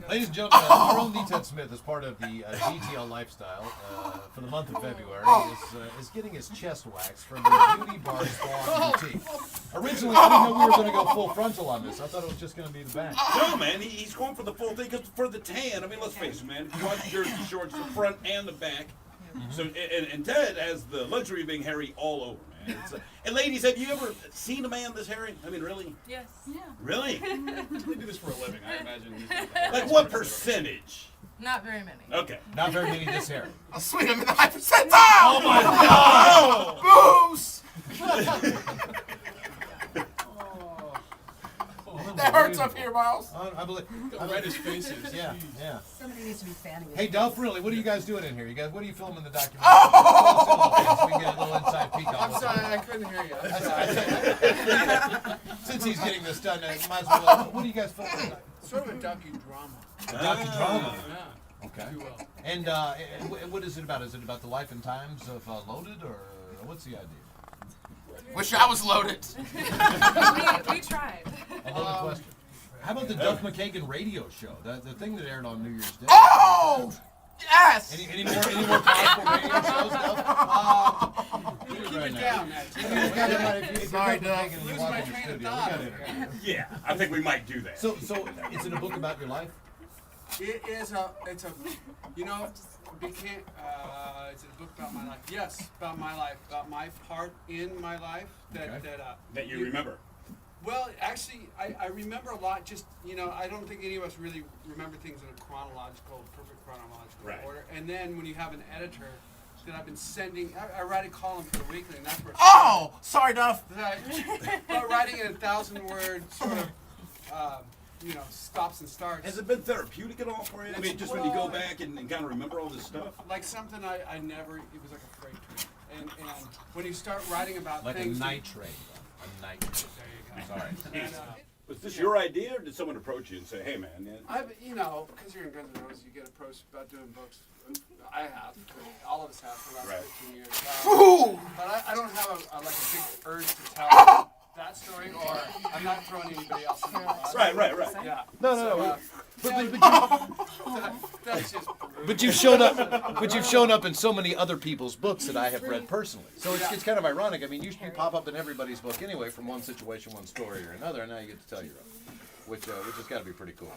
Ladies and gentlemen, our own Ted Smith, as part of the GTL lifestyle for the month of February, is getting his chest waxed from the Beauty Bar Spa Boutique. Originally, I didn't know we were going to go full frontal on this. I thought it was just going to be the back. No, man, he's going for the full thing because for the tan. I mean, let's face it, man. If you watch Jersey Shorts, the front and the back. So, and Ted has the luxury of being hairy all over, man. And ladies, have you ever seen a man this hairy? I mean, really? Yes. Yeah. Really? They do this for a living, I imagine. Like what percentage? Not very many. Okay. Not very many this hairy. Oh, sweet, I'm in the high percentile! Oh, my God! Boost! That hurts up here, Miles. I believe. Red his face is. Yeah. Somebody needs to be fanning it. Hey, Duff, really, what are you guys doing in here? You guys, what are you filming the documentary? Oh! So we can get a little inside peek on I'm what's sorry, I couldn't hear you. Since he's getting this done, might as well. What are you guys filming? Sort of a docudrama. Docudrama. Yeah. Okay. If you will. And what is it about? Is it about the life and times of Loaded, or what's the idea? Wish I was loaded. we tried. A loaded question. How about the Duff McKagan radio show? The thing that aired on New Year's Day. Oh! Yes! Any more powerful radio shows, Duff? Keep it down, Matt. Sorry, Duff. Lose my train of thought. Yeah, I think we might do that. So is it a book about your life? It's a, you know, became, it's a book about my life. Yes, about my life, about my part in my life that you remember. Well, actually, I remember a lot. Just, you know, I don't think any of us really remember things in a perfect chronological order. And then when you have an editor that I've been sending, I write a column for the weekly, and that's where. Oh, sorry, Duff. But writing in 1,000-word sort of. You know, stops and starts. Has it been therapeutic at all for you? I mean, just when you go back and kind of remember all this stuff? Like something I never, it was like a freight train. And when you start writing about like things. Like a night train. A night train. There you go. Sorry. And, was this your idea, or did someone approach you and say, hey, man? You know, because you're in Guns N' Roses, you get approached about doing books. I have. All of us have for the last 15 years. But I don't have a big urge to tell that story, or I'm not throwing anybody else in the bus. Right. Yeah. No. That's just But you've shown up. But you've shown up in so many other people's books that I have read personally. So it's kind of ironic. I mean, you pop up in everybody's book anyway, from one situation, one story, or another, and now you get to tell your own, which has got to be pretty cool.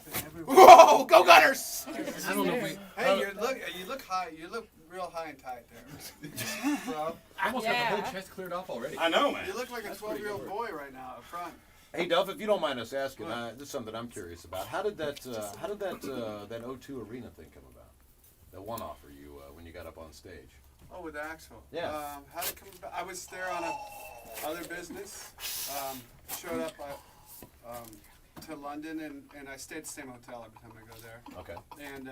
Whoa, go Gunners! I don't know. Hey, you look high. You look real high and tight there, bro. I almost got the whole chest cleared off already. I know, man. You look like a 12-year-old boy right now up front. Hey Duff, if you don't mind us asking, this is something I'm curious about. How did that that O2 Arena thing come about? That one offer you when you got up on stage. Oh, with Axel. Yeah. How did it come about? I was there on other business. Showed up to London and I stayed at the same hotel every time I go there. Okay. And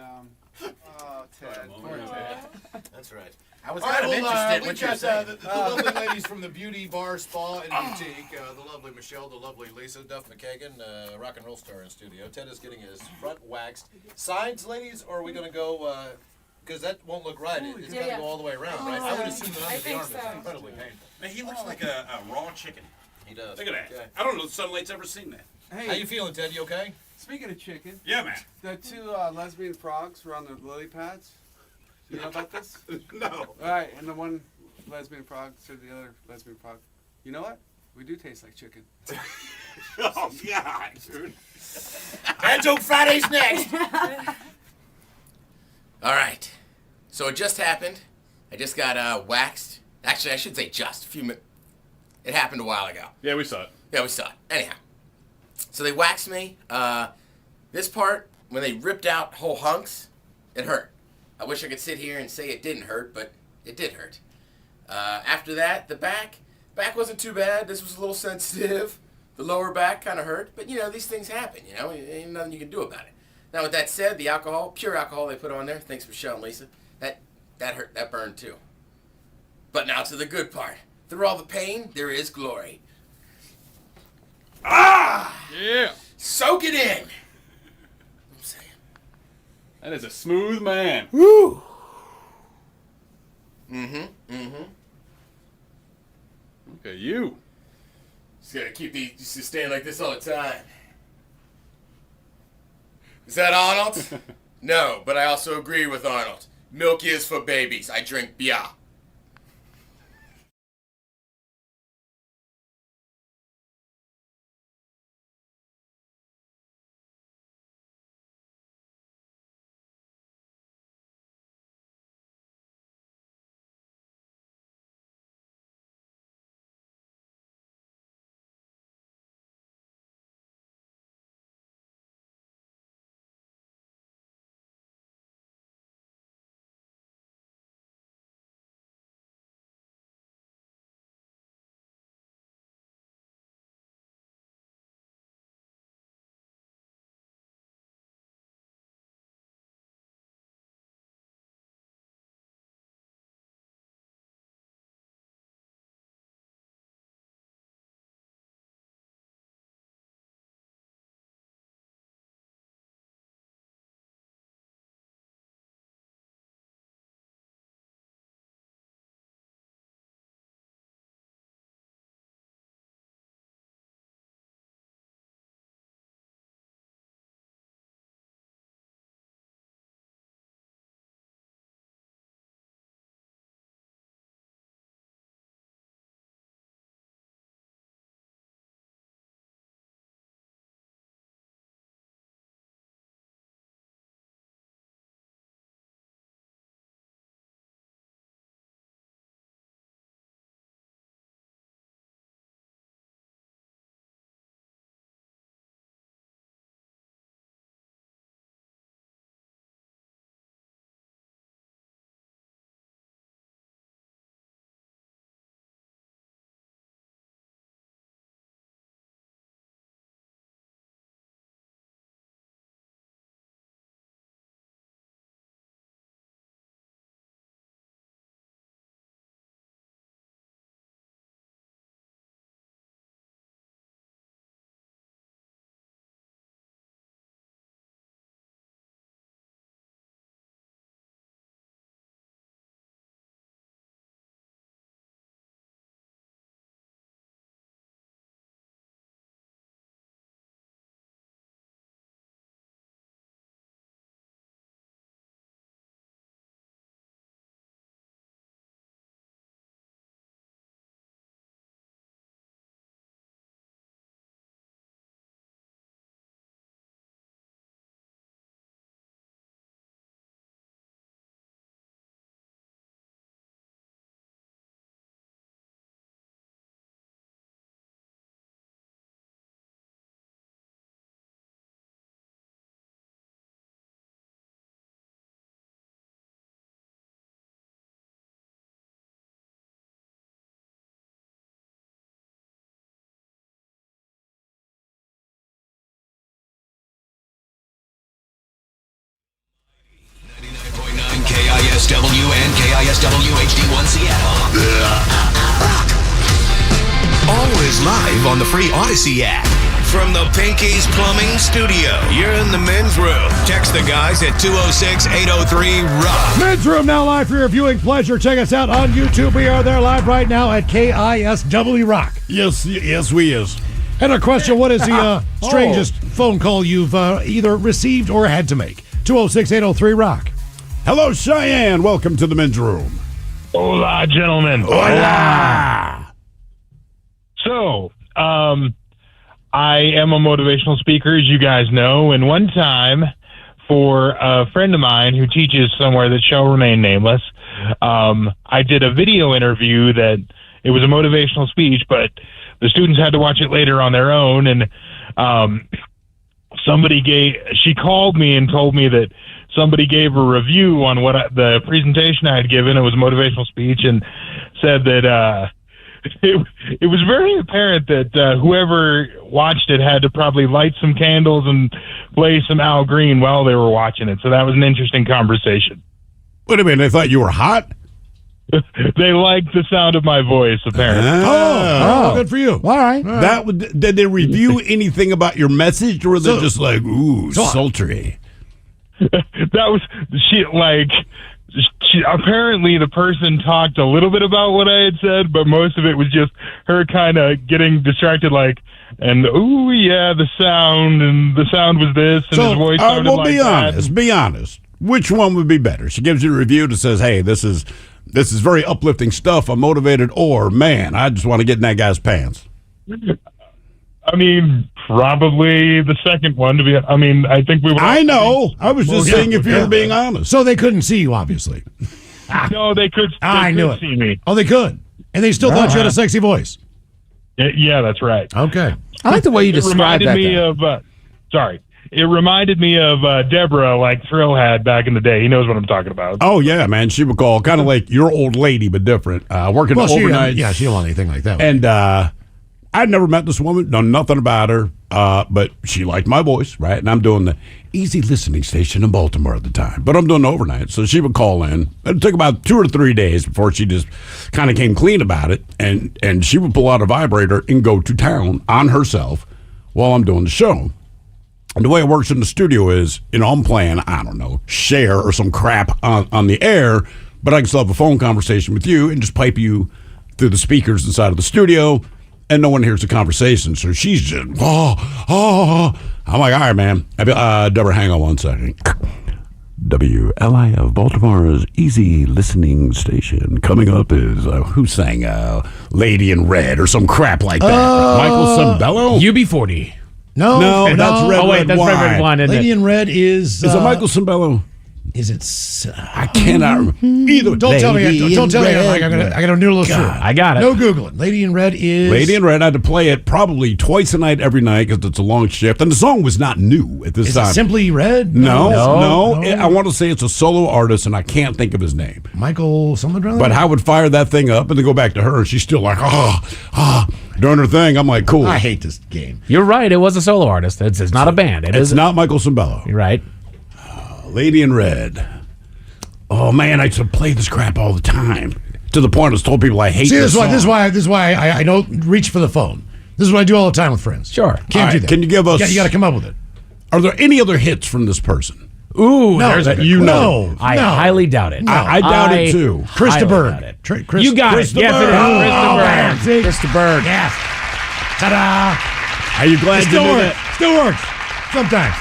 oh, Ted, poor Ted. That's right. I was All right, kind of interested in we what you're got saying. the lovely ladies from the Beauty Bar, Spa, and Boutique. The lovely Michelle, the lovely Lisa, Duff McKagan, rock and roll star in studio. Ted is getting his front waxed. Sides, ladies, or are we going to go, because that won't look right. It's got to go all the way around, right? I would assume that under the arm is incredibly painful. Man, he looks like a raw chicken. He does. Look at that. Okay. I don't know if Sunlight's ever seen that. Hey, how you feeling, Ted? You okay? Speaking of chicken. Yeah, man. The two lesbian frogs were on the lily pads. You know about this? No. All right, and the one lesbian frog said to the other lesbian frog, you know what? We do taste like chicken. Oh, God, dude. Dad Joke Friday's next. All right. So it just happened. I just got waxed. Actually, I should say just. A few minutes. It happened a while ago. Yeah, we saw it. Yeah, we saw it. Anyhow. So they waxed me. This part, when they ripped out whole hunks, it hurt. I wish I could sit here and say it didn't hurt, but it did hurt. After that, the back wasn't too bad. This was a little sensitive. The lower back kind of hurt, but these things happen, ain't nothing you can do about it. Now with that said, the alcohol, pure alcohol they put on there, thanks Michelle and Lisa, that hurt, that burned too. But now to the good part. Through all the pain, there is glory. Ah! Yeah. Soak it in. I'm saying. That is a smooth man. Woo! Mm-hmm. Okay, you. Just gotta keep these, just staying like this all the time. Is that Arnold? No, but I also agree with Arnold. Milk is for babies. I drink beer. KISW HD1 Seattle. Always live on the free Odyssey app. From the Pinky's Plumbing Studio, you're in the men's room. Text the guys at 206-803-ROCK. Men's Room now live for your viewing pleasure. Check us out on YouTube. We are there live right now at KISW Rock. Yes, we is. And our question, what is the strangest phone call you've either received or had to make? 206-803-ROCK. Hello, Cheyenne. Welcome to the Men's Room. Hola, gentlemen. Hola. So, I am a motivational speaker, as you guys know, and one time for a friend of mine who teaches somewhere that shall remain nameless, I did a video interview that it was a motivational speech, but the students had to watch it later on their own, and she called me and told me that somebody gave a review on the presentation I had given. It was a motivational speech, and said that it was very apparent that whoever watched it had to probably light some candles and play some Al Green while they were watching it. So that was an interesting conversation. What do you mean? They thought you were hot? They liked the sound of my voice, apparently. Oh, good for you. All right. Did they review anything about your message, or were they just like, ooh, sultry? Apparently the person talked a little bit about what I had said, but most of it was just her kind of getting distracted, and ooh, yeah, the sound was this, and his voice sounded like that. Be honest. Which one would be better? She gives you a review that says, hey, this is very uplifting stuff. I'm motivated, or, man, I just want to get in that guy's pants. I mean, probably the second one. I think we would. I know. I was just saying if you were being honest. So they couldn't see you, obviously. No, they could. I knew it. See me. Oh, they could, and they still thought you had a sexy voice. Yeah, that's right. Okay. I like the way you described that. It reminded me of Deborah, like Thrill had back in the day. He knows what I'm talking about. Oh yeah, man. She would call kind of like your old lady, but different. Working overnight. She don't want anything like that. And I'd never met this woman, known nothing about her, but she liked my voice, right? And I'm doing the easy listening station in Baltimore at the time, but I'm doing overnight. So she would call in. It took about 2 or 3 days before she just kind of came clean about it. And she would pull out a vibrator and go to town on herself while I'm doing the show. And the way it works in the studio is, I'm playing, I don't know, Cher or some crap on the air, but I can still have a phone conversation with you and just pipe you through the speakers inside of the studio. And no one hears the conversation, so she's just, I'm like, all right, man. Deborah, hang on one second. WLIF Baltimore's easy listening station. Coming up is, who sang Lady in Red or some crap like that? Michael Cimbello? UB40. No, that's Red Red that's Wine. Red Red Wine, isn't Lady it? in Red is... Is it Michael Cimbello? Is it... I cannot remember. Either. Don't tell me. I got to noodle through. I got it. No Googling. Lady in Red is... Lady in Red. I had to play it probably twice a night every night because it's a long shift. And the song was not new at this time. Is it Simply Red? No. I want to say it's a solo artist, and I can't think of his name. Michael something or other? But I would fire that thing up and then go back to her, and she's still like, doing her thing. I'm like, cool. I hate this game. You're right. It was a solo artist. It's not a band. It's not Michael Cimbello. You're right. Lady in Red. Oh man, I used to play this crap all the time. To the point I was told people I hate this song. This is why I don't reach for the phone. This is what I do all the time with friends. Sure. Can't do that. Can you give us... You got to come up with it. Are there any other hits from this person? Ooh, no, there's a good No, I highly doubt it. No. I doubt it too. Krista Berg. You got it. Yes, it is. Krista Berg. Krista Berg. Yes. Ta-da. Are you glad you knew that? Still works. Sometimes.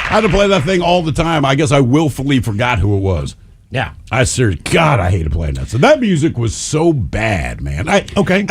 I had to play that thing all the time. I guess I willfully forgot who it was. Yeah. I hated playing that. So that music was so bad, man. I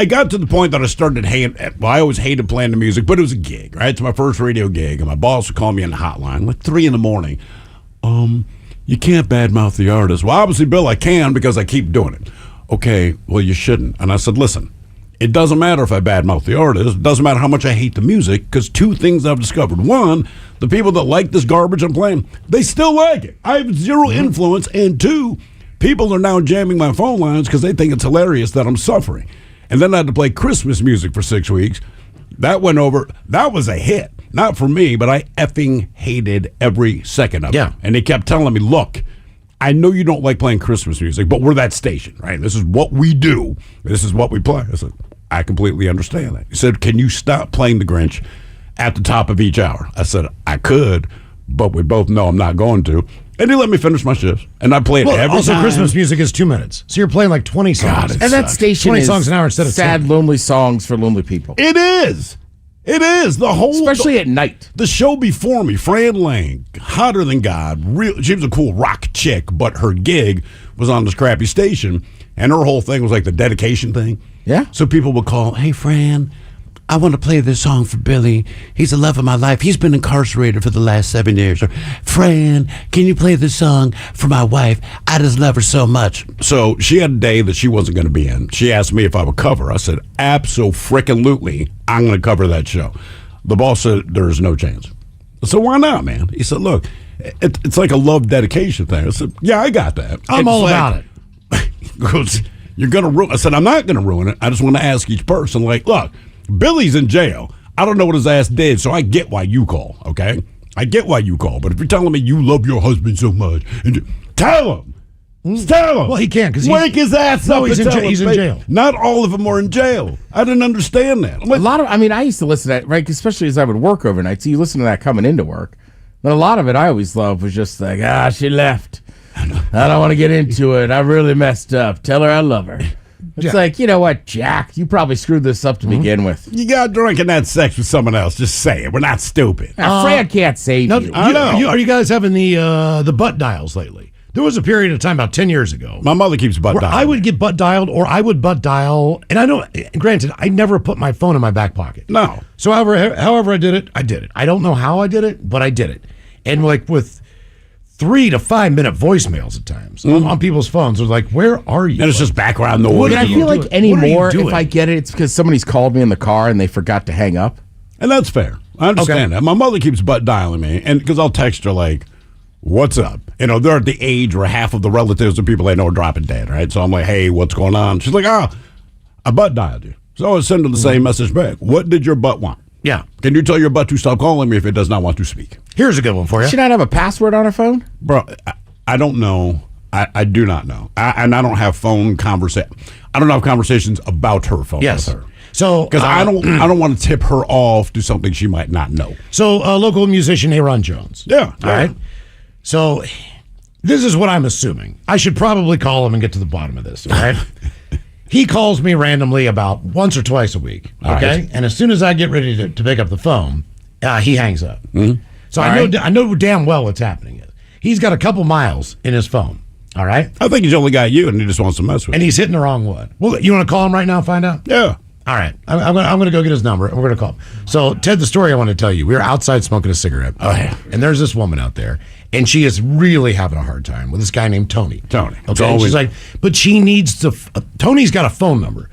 got to the point that I started hating. Well, I always hated playing the music, but it was a gig, right? It's my first radio gig, and my boss would call me on the hotline, like 3 a.m. You can't badmouth the artist. Well, obviously, Bill, I can because I keep doing it. Okay, well, you shouldn't. And I said, listen, it doesn't matter if I badmouth the artist. It doesn't matter how much I hate the music, because 2 things I've discovered. One, the people that like this garbage I'm playing, they still like it. I have 0 influence. And 2, people are now jamming my phone lines because they think it's hilarious that I'm suffering. And then I had to play Christmas music for 6 weeks. That went over. That was a hit. Not for me, but I effing hated every second of it. And they kept telling me, look, I know you don't like playing Christmas music, but we're that station, right? This is what we do. This is what we play. I said, I completely understand that. He said, can you stop playing the Grinch at the top of each hour? I said, I could, but we both know I'm not going to. And he let me finish my shifts. And I played every also, time. Christmas music is 2 minutes. So you're playing like 20 songs. And that station 20 is songs an hour instead of sad, 10. lonely songs for lonely people. It is. It is. The whole... Especially at night. The show before me, Fran Lang, hotter than God. She was a cool rock chick, but her gig was on this crappy station. And her whole thing was like the dedication thing. Yeah. So people would call, hey, Fran, I want to play this song for Billy. He's the love of my life. He's been incarcerated for the last 7 years. Or, Fran, can you play this song for my wife? I just love her so much. So she had a day that she wasn't going to be in. She asked me if I would cover. I said, abso-frickin-lutely, I'm going to cover that show. The boss said, there's no chance. So why not, man? He said, look, it's like a love dedication thing. I said, yeah, I got that. I'm all about it. He goes, you're going to ruin it. I said, I'm not going to ruin it. I just want to ask each person, like, look, Billy's in jail. I don't know what his ass did, so I get why you call, okay? I get why you call. But if you're telling me you love your husband so much, tell him. Tell him. Well, he can't because wake his ass up. He's in jail. Not all of them are in jail. I didn't understand that. A lot of, I used to listen to that, right? Especially as I would work overnight. So you listen to that coming into work. But a lot of it I always loved was just like, she left. I don't want to get into it. I really messed up. Tell her I love her. It's like, you know what, Jack? You probably screwed this up to begin with. You got drunk and had sex with someone else. Just say it. We're not stupid. Fran can't save you. I know. Are you guys having the butt dials lately? There was a period of time about 10 years ago. My mother keeps butt dialed. I would get butt dialed, or I would butt dial, and I don't. Granted, I never put my phone in my back pocket. No. So however I did it, I did it. I don't know how I did it, but I did it. And like with 3 to 5 minute voicemails at times on people's phones, they're like, "Where are you?" And it's just background noise. I feel like anymore, if I get it, it's because somebody's called me in the car and they forgot to hang up. And that's fair. I understand that. My mother keeps butt dialing me, and because I'll text her like, what's up? You know, they're at the age where half of the relatives and people they know are dropping dead, right? So I'm like, hey, what's going on? She's like, I butt dialed you. So I would send her the same message back. What did your butt want? Yeah. Can you tell your butt to stop calling me if it does not want to speak? Here's a good one for you. Does she not have a password on her phone? Bro, I don't know. I do not know. And I don't have phone conversation. I don't have conversations about her phone with her. So because I don't want to tip her off to something she might not know. So local musician Aaron Jones. Yeah. All right. So this is what I'm assuming. I should probably call him and get to the bottom of this. All right. He calls me randomly about once or twice a week. Okay. Right. And as soon as I get ready to pick up the phone, he hangs up. Mm-hmm. So I know damn well what's happening. He's got a couple miles in his phone. All right. I think he's only got you, and he just wants to mess with you. And he's hitting the wrong one. Well, you want to call him right now and find out? Yeah. All right. I'm going to go get his number, and we're going to call him. So, Ted, the story I want to tell you, we were outside smoking a cigarette. Oh, yeah. And there's this woman out there, and she is really having a hard time with this guy named Tony. Tony. Okay. And she's like, but she needs to, Tony's got a phone number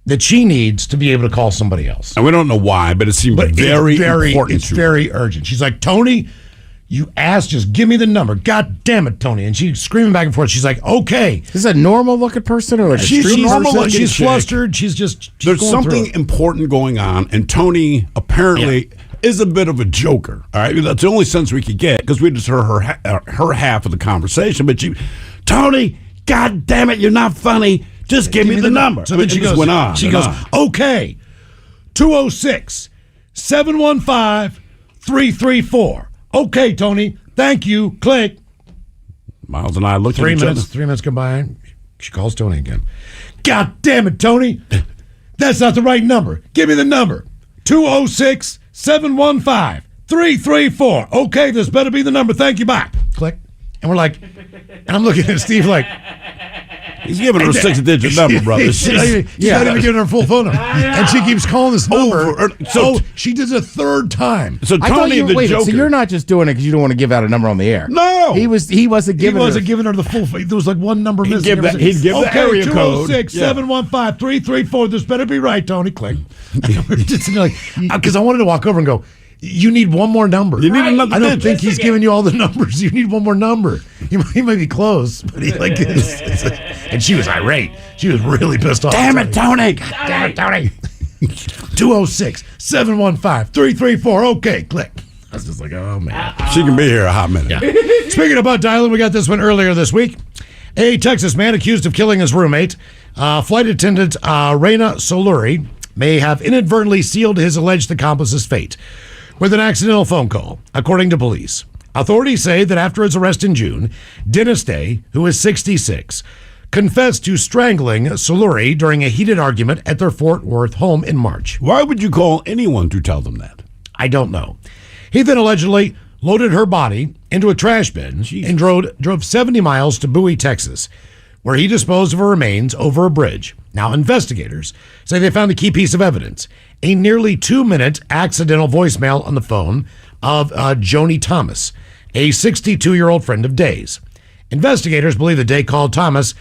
that she needs to be able to call somebody else. And we don't know why, but it seems very important. It's very urgent. She's like, Tony, you asked, just give me the number. God damn it, Tony. And she's screaming back and forth. She's like, okay. Is this a normal looking person or like she's normal looking? She's chick. flustered. She's There's something important going on, and Tony apparently is a bit of a joker. All right, that's the only sense we could get because we just heard her half of the conversation. But Tony, God damn it, you're not funny. Just give me the number. So then she goes, okay, 206-715-3334. Okay, Tony, thank you. Click. Miles and I looked at 3 each minutes. other. 3 minutes go by. She calls Tony again. God damn it, Tony. That's not the right number. Give me the number. 206-715-3334. Okay, this better be the number. Thank you. Bye. Click. And we're like, and I'm looking at Steve like, he's giving her a 6-digit number, brother. He's not even giving her a full phone number. And she keeps calling this number. So she did it a third time. So Tony, so you're not just doing it because you don't want to give out a number on the air. No. He wasn't giving her the full phone. There was like one number missing. He'd give the area code. 206-715-3334. This better be right, Tony. Click. Because I wanted to walk over and go, you need one more number. You need another. I don't think he's giving you all the numbers. You need one more number. He might be close, but he like this. And she was irate. She was really pissed off. Damn it, Tony. Damn it, Tony. 206-715-3334. Okay, click. I was just like, oh, man. She can be here a hot minute. Yeah. Speaking of butt dialing, we got this one earlier this week. A Texas man accused of killing his roommate, flight attendant Reyna Soluri, may have inadvertently sealed his alleged accomplice's fate with an accidental phone call, according to police. Authorities say that after his arrest in June, Dennis Day, who is 66, confessed to strangling Soluri during a heated argument at their Fort Worth home in March. Why would you call anyone to tell them that? I don't know. He then allegedly loaded her body into a trash bin and drove 70 miles to Bowie, Texas, where he disposed of her remains over a bridge. Now, investigators say they found a key piece of evidence, a nearly 2-minute accidental voicemail on the phone of Joni Thomas, a 62-year-old friend of Day's. Investigators believe that Day called Thomas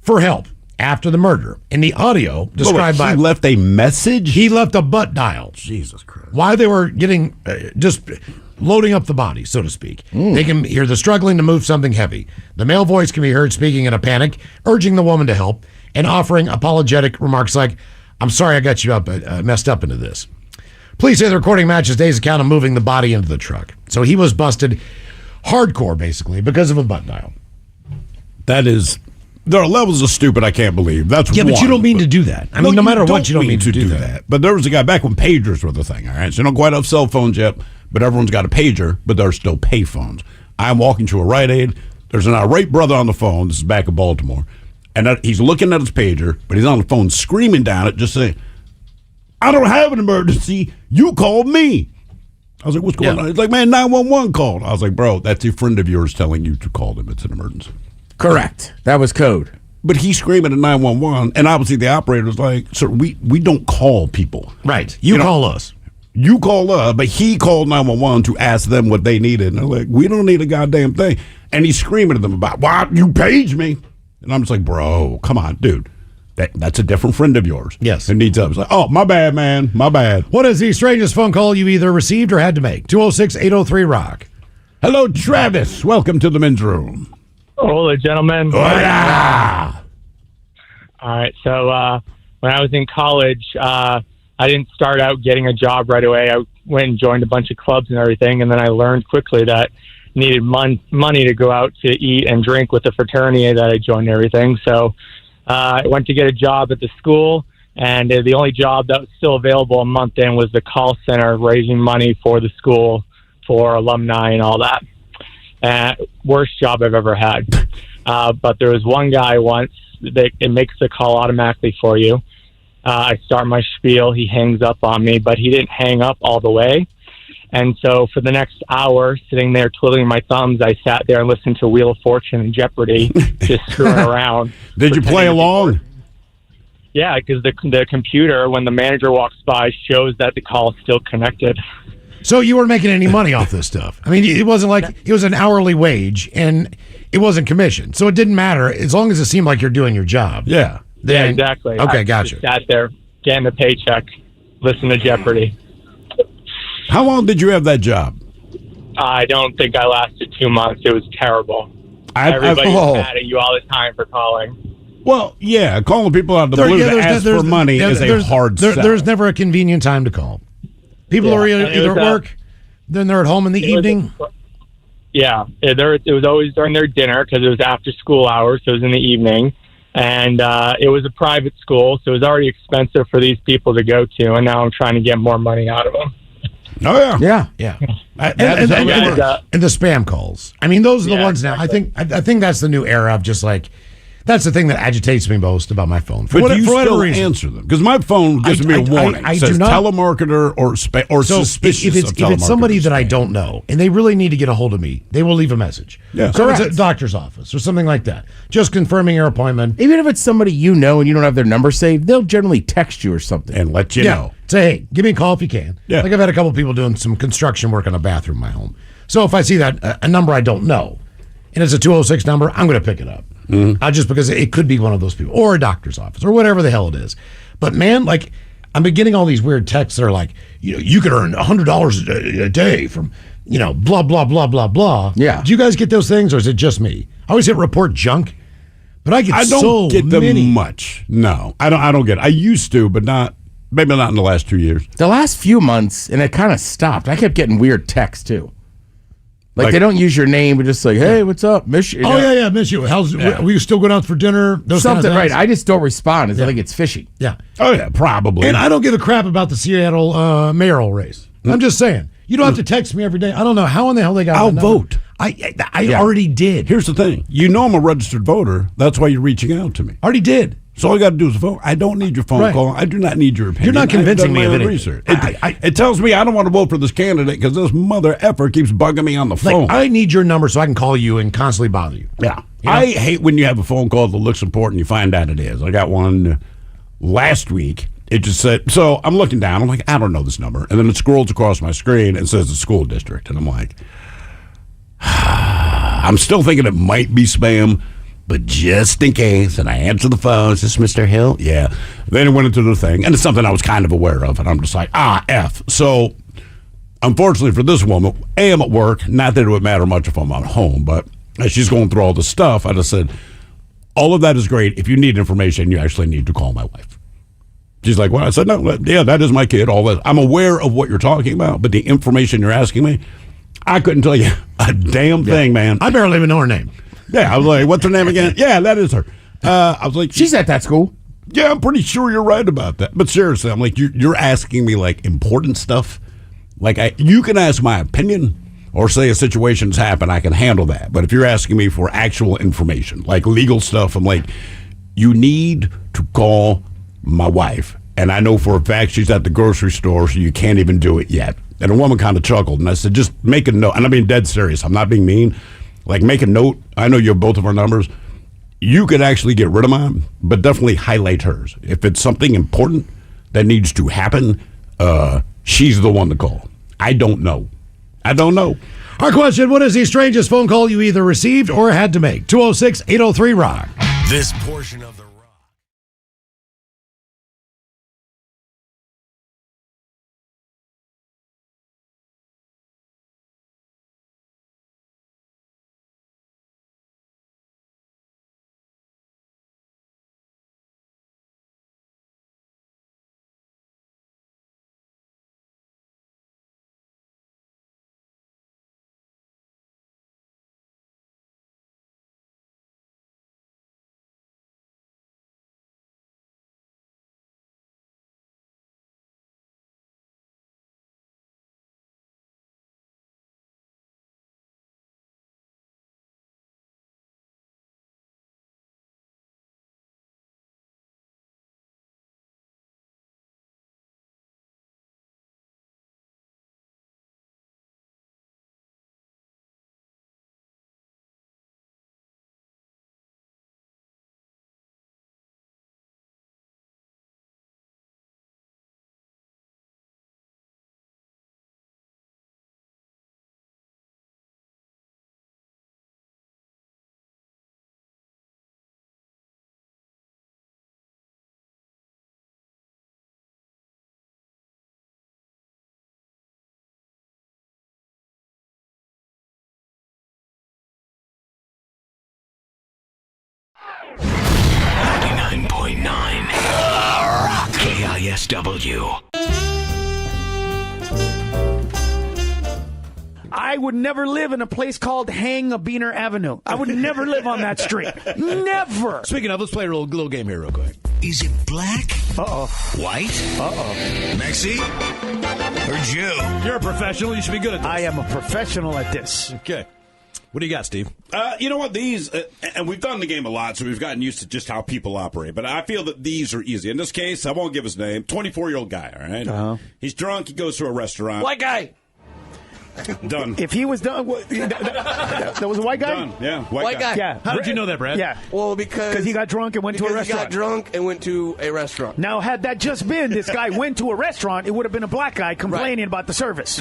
for help after the murder. In the audio described he left a message? He left a butt dial. Jesus Christ. Why they were getting, just loading up the body, so to speak. They can hear the struggling to move something heavy. The male voice can be heard speaking in a panic, urging the woman to help, and offering apologetic remarks like, I'm sorry I got you up, messed up into this. Police say the recording matches Day's account of moving the body into the truck. So he was busted hardcore, basically, because of a butt dial. That is... There are levels of stupid I can't believe. That's yeah, one. but you don't mean to do that. I mean, no matter what, you don't mean to do that. But there was a guy back when pagers were the thing, all right? So you don't quite have cell phones yet, but everyone's got a pager, but there's still pay phones. I'm walking to a Rite Aid. There's an irate brother on the phone. This is back in Baltimore. And he's looking at his pager, but he's on the phone screaming down it, just saying, I don't have an emergency. You called me. I was like, what's going on? He's like, man, 911 called. I was like, bro, that's a friend of yours telling you to call them. It's an emergency. Correct. That was code. But he's screaming at 911, and obviously the operator was like, sir, we don't call people. Right. You call us. You call us, but he called 911 to ask them what they needed. And they're like, we don't need a goddamn thing. And he's screaming at them about, why you paged me? And I'm just like, bro, come on, dude. That's a different friend of yours. Yes. And needs help. It's like, oh, my bad, man. My bad. What is the strangest phone call you either received or had to make? 206-803-ROCK. Hello, Travis. Welcome to the men's room. Hola, gentlemen. Hola. All right. So when I was in college, I didn't start out getting a job right away. I went and joined a bunch of clubs and everything, and then I learned quickly that I needed money to go out to eat and drink with the fraternity that I joined and everything. So I went to get a job at the school, and the only job that was still available a month in was the call center, raising money for the school for alumni and all that. Worst job I've ever had. But there was one guy once that it makes the call automatically for you. I start my spiel. He hangs up on me, but he didn't hang up all the way. And so for the next hour, sitting there twiddling my thumbs, I sat there and listened to Wheel of Fortune and Jeopardy, just screwing around. Did you play along? Yeah, because the computer, when the manager walks by, shows that the call is still connected. So you weren't making any money off this stuff. I mean, it wasn't like it was an hourly wage and it wasn't commission. So it didn't matter as long as it seemed like you're doing your job. Yeah. Yeah, exactly. Okay, I gotcha. just sat there, getting a paycheck, listening to Jeopardy. How long did you have that job? I don't think I lasted 2 months. It was terrible. Everybody was mad at you all the time for calling. Well, yeah, calling people out of the blue to ask for money is a hard sell. There's never a convenient time to call. People are either at work, then they're at home in the evening. It was always during their dinner because it was after school hours, so it was in the evening. And it was a private school, so it was already expensive for these people to go to, and now I'm trying to get more money out of them. Oh, yeah. Yeah. And the spam calls. I mean, those are the ones now. I think that's the new era of just like, that's the thing that agitates me most about my phone. But do you still answer them? Because my phone gives me a warning. It says telemarketer or suspicious if it's somebody that I don't know and they really need to get a hold of me, they will leave a message. Yeah. So it's a doctor's office or something like that. Just confirming your appointment. Even if it's somebody you know and you don't have their number saved, they'll generally text you or something. And let you know. Say, hey, give me a call if you can. Yeah. Like I've had a couple people doing some construction work on a bathroom in my home. So if I see that, a number I don't know, and it's a 206 number, I'm going to pick it up. Just because it could be one of those people or a doctor's office or whatever the hell it is. But man, like I'm getting all these weird texts that are like, you could earn $100 a day from, blah, blah, blah, blah, blah. Yeah. Do you guys get those things or is it just me? I always hit report junk, but I don't get them much. No, I don't get it. I used to, but not Maybe not in the last 2 years. The last few months, and it kind of stopped. I kept getting weird texts, too. Like they don't use your name, but just like, hey, what's up? Miss you. Oh, yeah, miss you. How's we still going out for dinner? Those Something, kind of right. I just don't respond. I think it's fishy. Yeah. Oh, yeah, probably. And I don't give a crap about the Seattle mayoral race. I'm just saying. You don't have to text me every day. I don't know how in the hell they got I'll my number. vote. I already did. Here's the thing. You know I'm a registered voter. That's why you're reaching out to me. Already did. So all you got to do is vote. I don't need your phone call. I do not need your opinion. You're not convincing me of anything. Research. It tells me I don't want to vote for this candidate because this mother effer keeps bugging me on the phone. I need your number so I can call you and constantly bother you. Yeah. You know? I hate when you have a phone call that looks important and you find out it is. I got one last week. It just said, so I'm looking down. I'm like, I don't know this number. And then it scrolls across my screen and says the school district. And I'm like, I'm still thinking it might be spam, but just in case. And I answer the phone. Is this Mr. Hill? Yeah. Then it went into the thing. And it's something I was kind of aware of. And I'm just like, F. So unfortunately for this woman, I'm at work. Not that it would matter much if I'm at home, but as she's going through all this stuff, I just said, all of that is great. If you need information, you actually need to call my wife. She's like, well, I said, no, yeah, that is my kid. All that. I'm aware of what you're talking about, but the information you're asking me, I couldn't tell you a damn thing, man. I barely even know her name. Yeah, I was like, what's her name again? Yeah, that is her. I was like, she's at that school. Yeah, I'm pretty sure you're right about that. But seriously, I'm like, you're asking me like important stuff. Like you can ask my opinion or say a situation's happened, I can handle that. But if you're asking me for actual information, like legal stuff, I'm like, you need to call my wife. And I know for a fact she's at the grocery store, so you can't even do it yet. And the woman kind of chuckled, and I said, just make a note. And I'm being dead serious. I'm not being mean. Like, make a note. I know you have both of our numbers. You could actually get rid of mine, but definitely highlight hers. If it's something important that needs to happen, she's the one to call. I don't know. Our question, what is the strangest phone call you either received or had to make? 206-803-ROCK. This portion of the KISW. I would never live in a place called Hang-a-Beaner Avenue. I would never live on that street. Never. Speaking of, let's play a little game here real quick. Is it black? Uh-oh. White? Uh-oh. Mexi? Or Jew? You're a professional. You should be good at this. I am a professional at this. Okay. What do you got, Steve? You know what? These, and we've done the game a lot, so we've gotten used to just how people operate. But I feel that these are easy. In this case, I won't give his name. 24-year-old guy, all right? Uh-huh. He's drunk. He goes to a restaurant. White guy. Done. If he was done, that was a white guy? Done, yeah. White guy. Yeah. How did you know that, Brad? Yeah. Well, because he got drunk and went to a restaurant. He got drunk and went to a restaurant. Now, had that just been this guy went to a restaurant, it would have been a black guy complaining about the service.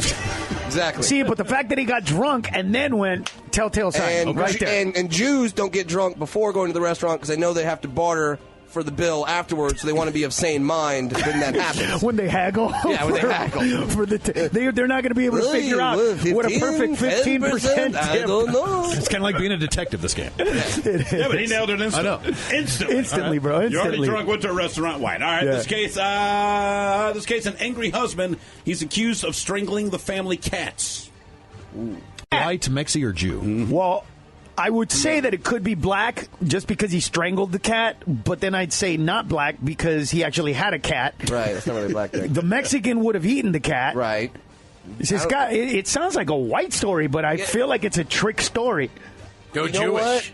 Exactly. See, but the fact that he got drunk and then went, telltale sign. And, right there. And Jews don't get drunk before going to the restaurant because they know they have to barter for the bill afterwards, so they want to be of sane mind when that happens. When they haggle. Yeah, when they haggle. For they're not going to be able to figure out what a perfect 15% I don't know. It's kind of like being a detective, this game. Yeah, but he nailed it instantly. I know. Instantly. Bro. Instantly. You're already drunk, went to a restaurant, white. All right, Yeah. this case, an angry husband. He's accused of strangling the family cats. White, Mexi, or Jew? Well, I would say that it could be black just because he strangled the cat, but then I'd say not black because he actually had a cat. Right, that's not really black thing. The Mexican would have eaten the cat. Right. It sounds like a white story, but I feel like it's a trick story. Go You know Jewish.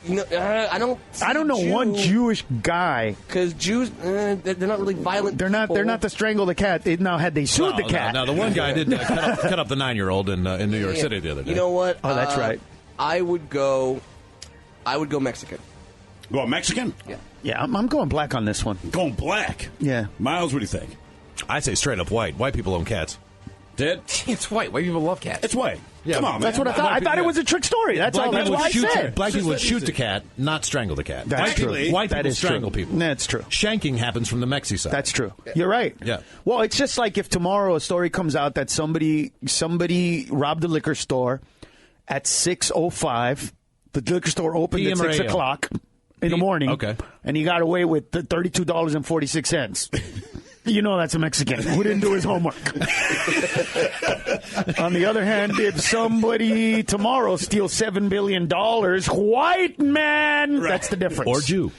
what? I don't know one Jewish guy because Jews they're not really violent. They're not to strangle the cat. Now, had they sued the cat? No, the one guy did cut up the 9-year-old in New York City the other day. You know what? Oh, that's right. I would go Mexican. Go Mexican? Yeah. Yeah, I'm going black on this one. Going black? Yeah. Miles, what do you think? I'd say straight up white. White people own cats. Did? It's white. White people love cats. It's white. Yeah, Come on, That's man. what I thought. I thought it was a trick story. That's Black all. That's people what I would shoot said. Black people would Just shoot that the cat, not strangle the cat. That's true. White That people is strangle true. people. That's true. Shanking happens from the Mexi side. That's true. You're right. Yeah. Well, it's just like if tomorrow a story comes out that somebody robbed a liquor store at 6:05. The liquor store opened PM at or 6 AM? o'clock in the morning. Okay. And he got away with $32.46. You know that's a Mexican who didn't do his homework. On the other hand, if somebody tomorrow steals $7 billion, white man, that's the difference. Or Jew.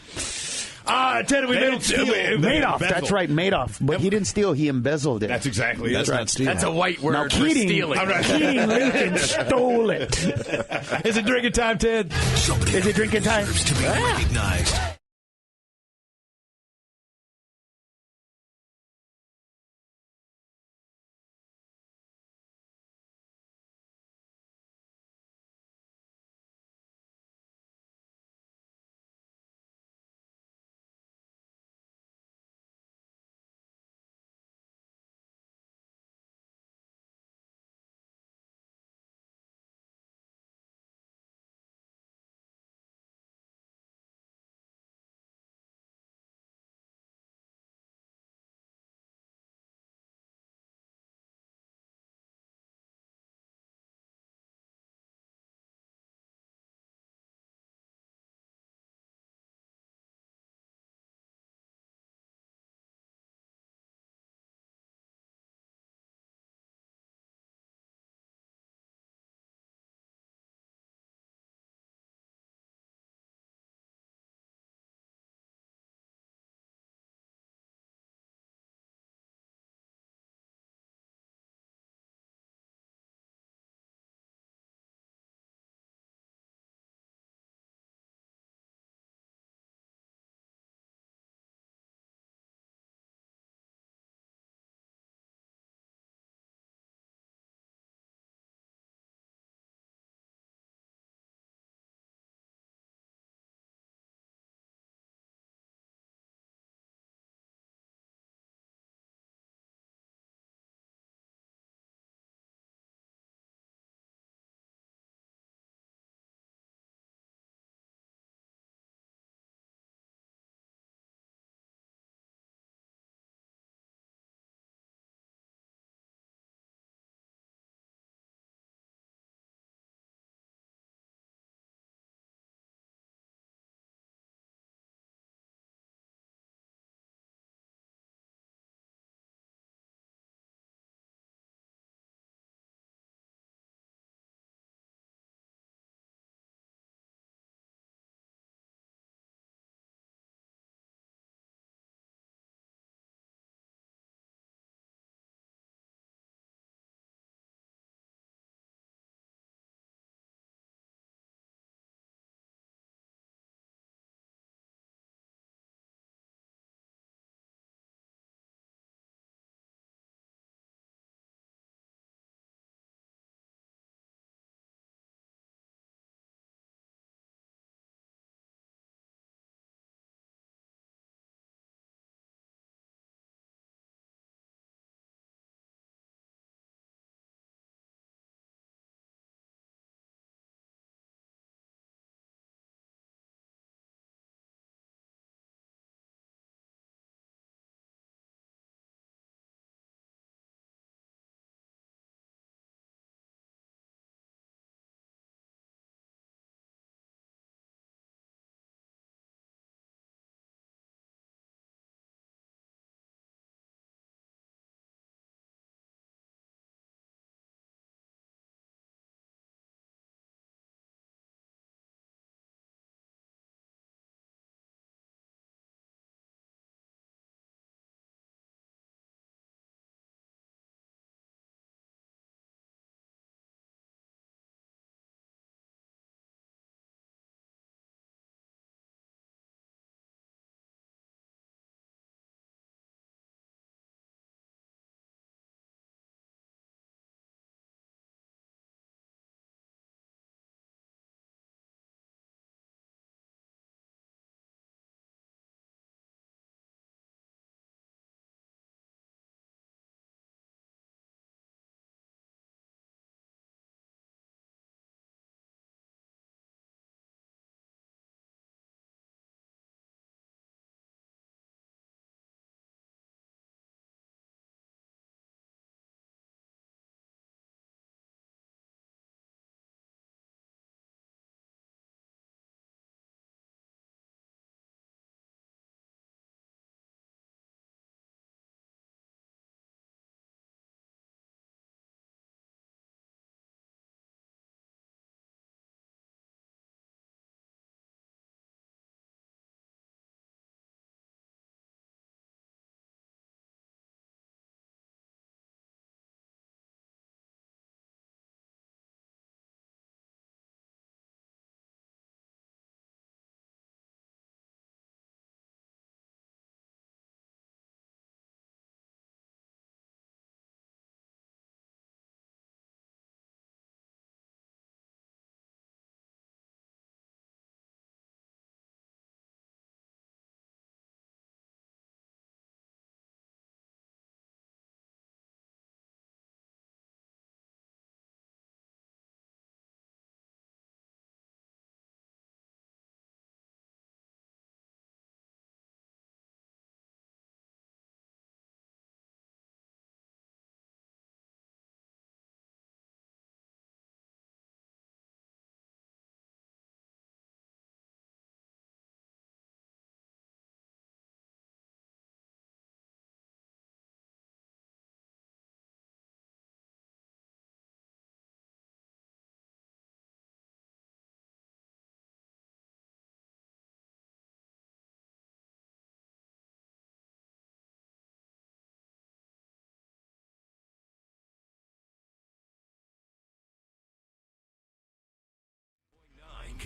Ted, we Madoff. That's right, Madoff. But he didn't steal, he embezzled it. That's exactly That's it. not stealing. That's a white word Now, for Keating, stealing. Keating Lincoln stole it. Is it drinking time, Ted? Is it drinking time? Deserves to be recognized.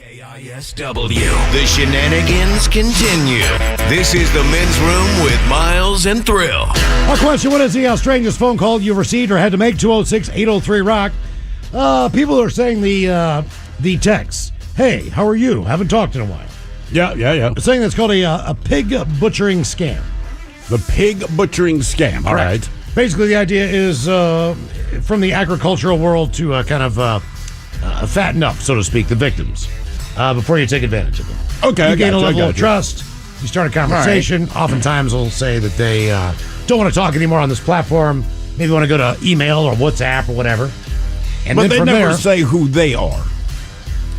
KISW. The shenanigans continue. This is the Men's Room with Miles and Thrill. Our question, what is the strangest phone call you've received or had to make? 206-803-ROCK. People are saying the text, hey, how are you? Haven't talked in a while. Yeah. They're saying that's called a pig butchering scam. The pig butchering scam. All right. Basically, the idea is from the agricultural world to kind of fatten up, so to speak, the victims before you take advantage of them. Okay, you gain a level of you. trust. You start a conversation. Right. Oftentimes, they'll say that they don't want to talk anymore on this platform. Maybe want to go to email or WhatsApp or whatever. And but then they from never there, say who they are.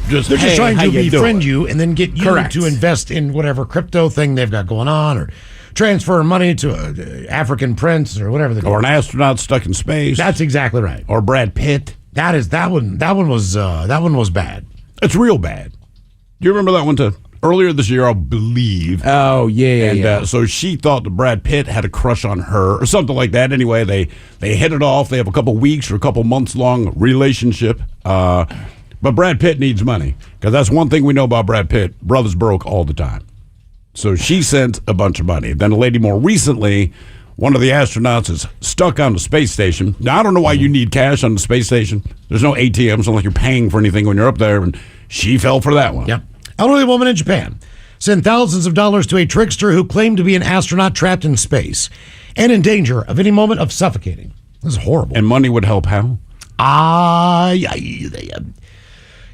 They're just trying to befriend you and then get you Correct. to invest in whatever crypto thing they've got going on, or transfer money to an African prince or whatever. Or an astronaut stuck in space. That's exactly right. Or Brad Pitt. That one was bad. It's real bad. Do you remember that one earlier this year, I believe? Oh, yeah. And so she thought that Brad Pitt had a crush on her or something like that. Anyway, they hit it off. They have a couple weeks or a couple months long relationship. But Brad Pitt needs money, because that's one thing we know about Brad Pitt. Brothers broke all the time. So she sent a bunch of money. Then a lady more recently, one of the astronauts is stuck on the space station. Now, I don't know why you need cash on the space station. There's no ATM. It's not like you're paying for anything when you're up there. And she fell for that one. Yep. Elderly woman in Japan sent thousands of dollars to a trickster who claimed to be an astronaut trapped in space and in danger of any moment of suffocating. This is horrible. And money would help how?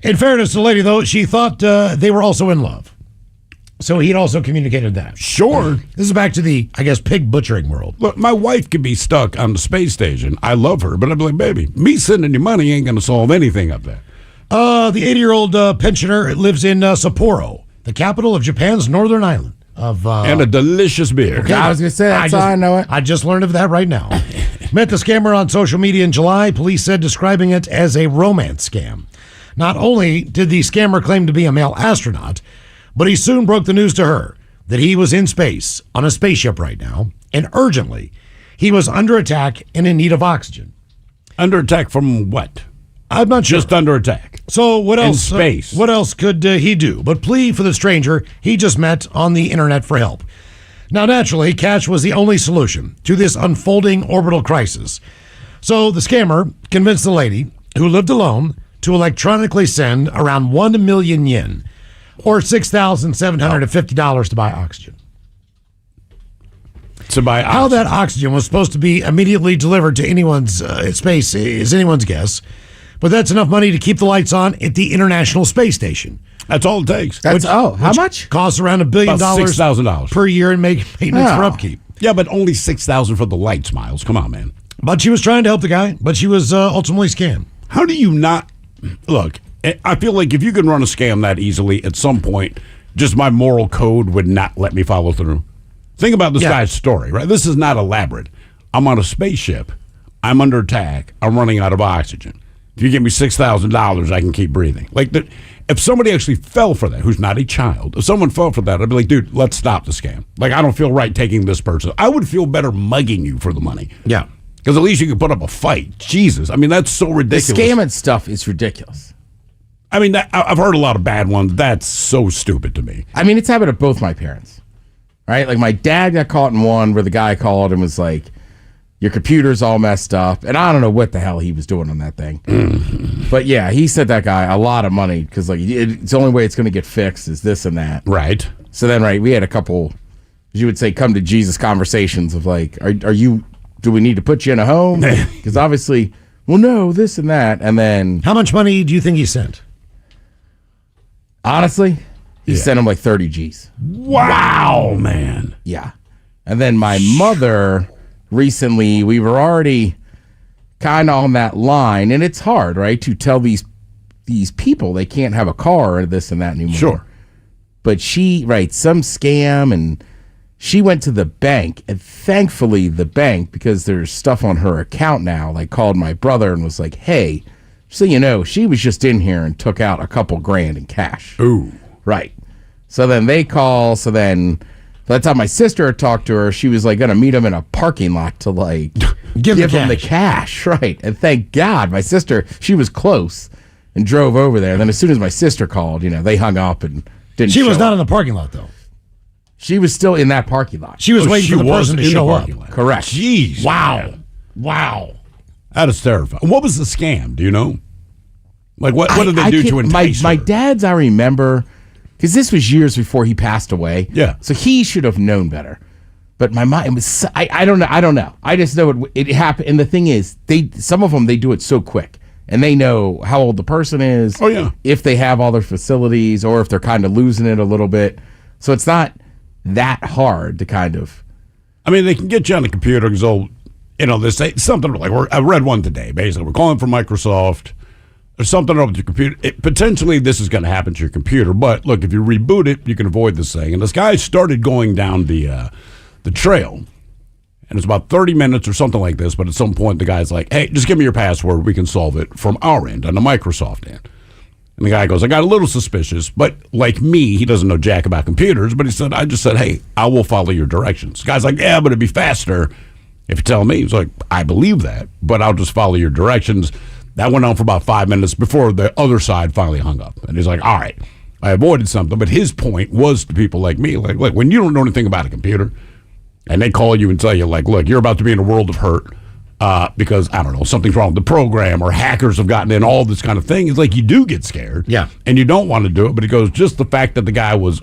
In fairness to the lady, though, she thought they were also in love. So he'd also communicated that. Sure. This is back to the, I guess, pig butchering world. Look, my wife could be stuck on the space station. I love her, but I'd be like, baby, me sending you money ain't going to solve anything up there. The 80-year-old pensioner lives in Sapporo, the capital of Japan's northern island. And a delicious beer. Okay, I was going to say, that's how I know it. I just learned of that right now. Met the scammer on social media in July. Police said describing it as a romance scam. Not only did the scammer claim to be a male astronaut, but he soon broke the news to her that he was in space on a spaceship right now, and urgently, he was under attack and in need of oxygen. Under attack from what? I'm not sure. Just under attack. So what else? In space. What else could he do but plea for the stranger he just met on the internet for help? Now, naturally, cash was the only solution to this unfolding orbital crisis. So the scammer convinced the lady, who lived alone, to electronically send around 1 million yen, or $6,750 to buy oxygen. How that oxygen was supposed to be immediately delivered to anyone's space is anyone's guess, but that's enough money to keep the lights on at the International Space Station. That's all it takes. How much? Costs around $1 billion $6,000 per year in maintenance for upkeep. Yeah, but only $6,000 for the lights, Miles. Come on, man. But she was trying to help the guy, but she was ultimately scammed. How do you not look? I feel like if you can run a scam that easily, at some point, just my moral code would not let me follow through. Think about this guy's story, right? This is not elaborate. I'm on a spaceship. I'm under attack. I'm running out of oxygen. If you give me $6,000, I can keep breathing. Like, if somebody actually fell for that, who's not a child, if someone fell for that, I'd be like, dude, let's stop the scam. Like, I don't feel right taking this person. I would feel better mugging you for the money. Yeah. Because at least you can put up a fight. Jesus. I mean, that's so ridiculous. The scamming stuff is ridiculous. I mean, I've heard a lot of bad ones. That's so stupid to me. I mean, it's happened to both my parents, right? Like, my dad got caught in one where the guy called and was like, your computer's all messed up. And I don't know what the hell he was doing on that thing. But, yeah, he sent that guy a lot of money because, like, it's the only way it's going to get fixed is this and that. Right. So then, right, we had a couple, as you would say, come to Jesus conversations of, like, do we need to put you in a home? Because obviously, well, no, this and that. And then... How much money do you think he sent? Honestly, he sent him like 30 G's. Wow, man. Yeah. And then my mother, recently, we were already kind of on that line. And it's hard, right, to tell these people they can't have a car or this and that anymore. Sure. But some scam, and she went to the bank. And thankfully, the bank, because there's stuff on her account now, like called my brother and was like, hey, so you know, she was just in here and took out a couple grand in cash. Ooh. Right. So then they call. So then by the time my sister had talked to her, she was like going to meet him in a parking lot to like give him the cash. Right. And thank God my sister, she was close. and drove over there. And then as soon as my sister called, they hung up and didn't She was show not up. in the parking lot, though. She was still in that parking lot. She was waiting for the person to show up. Correct. Jeez. Wow. Wow. That is terrifying. What was the scam? Do you know? Like, what did they do to entice my her? dad's, I remember, because this was years before he passed away. Yeah. So he should have known better. But my mind was, I don't know. I just know it happened. And the thing is, some of them, they do it so quick. And they know how old the person is. Oh, yeah. If they have all their facilities or if they're kind of losing it a little bit. So it's not that hard to kind of. I mean, they can get you on the computer because they say something like, I read one today, basically. We're calling from Microsoft. There's something up with your computer. Potentially, this is going to happen to your computer. But look, if you reboot it, you can avoid this thing. And this guy started going down the trail. And it's about 30 minutes or something like this. But at some point, the guy's like, hey, just give me your password. We can solve it from our end, on the Microsoft end. And the guy goes, I got a little suspicious. But like me, he doesn't know jack about computers. But I just said, hey, I will follow your directions. The guy's like, yeah, but it'd be faster if you tell me. He's like, I believe that, but I'll just follow your directions. That went on for about 5 minutes before the other side finally hung up. And he's like, all right, I avoided something. But his point was to people like me, like, look, when you don't know anything about a computer, and they call you and tell you, like, look, you're about to be in a world of hurt because, I don't know, something's wrong with the program or hackers have gotten in, all this kind of thing. It's like you do get scared. Yeah. And you don't want to do it. But it goes, just the fact that the guy was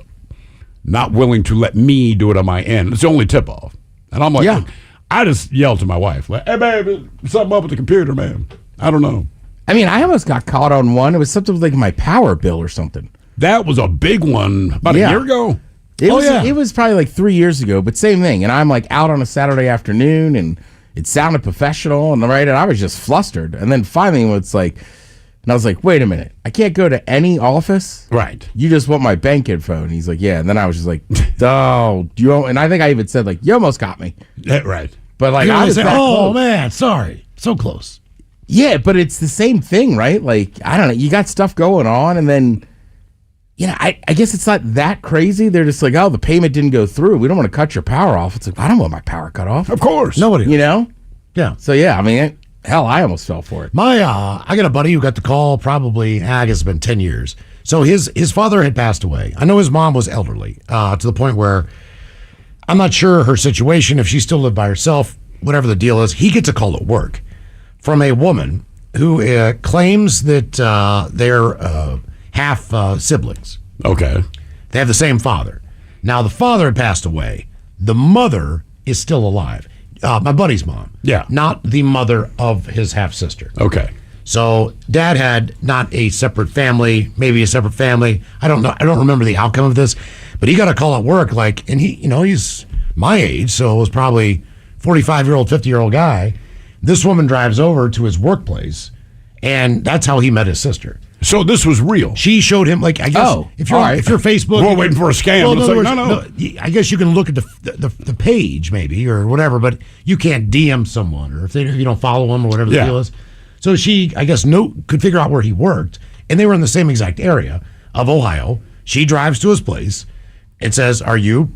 not willing to let me do it on my end. It's the only tip-off. And I'm like, look, I just yelled to my wife, like, hey, baby, something up with the computer, man. I don't know. I mean, I almost got caught on one. It was something like my power bill or something. That was a big one about a year ago. It was probably like 3 years ago, but same thing. And I'm like out on a Saturday afternoon, and it sounded professional, and I was just flustered. And then finally, it's like, and I was like, wait a minute, I can't go to any office. Right? You just want my bank info? And he's like, yeah. And then I was just like, oh, and I think I even said like, you almost got me. Right. But like, I was that oh close. man, sorry, so close. Yeah, but it's the same thing, right? Like, I don't know. You got stuff going on, and then, I guess it's not that crazy. They're just like, oh, the payment didn't go through. We don't want to cut your power off. It's like, I don't want my power cut off. Of course. Nobody. Yeah. So, yeah, I mean, hell, I almost fell for it. I got a buddy who got the call probably, I guess it's been 10 years. So his father had passed away. I know his mom was elderly to the point where I'm not sure her situation, if she still lived by herself, whatever the deal is. He gets a call at work from a woman who claims that they're half siblings. Okay. They have the same father. Now, the father had passed away. The mother is still alive. My buddy's mom. Yeah. Not the mother of his half-sister. Okay. So dad had not a separate family, maybe a separate family. I don't know. I don't remember the outcome of this, but he got a call at work, and he's my age, so it was probably 45-year-old, 50-year-old guy. This woman drives over to his workplace, and that's how he met his sister. So this was real. She showed him, like, I guess, if you're Facebook, we're waiting for a scam. Well, It's like, no. I guess you can look at the page maybe or whatever, but you can't DM someone or if you don't follow them or whatever the deal is. So she, I guess, could figure out where he worked, and they were in the same exact area of Ohio. She drives to his place and says, "Are you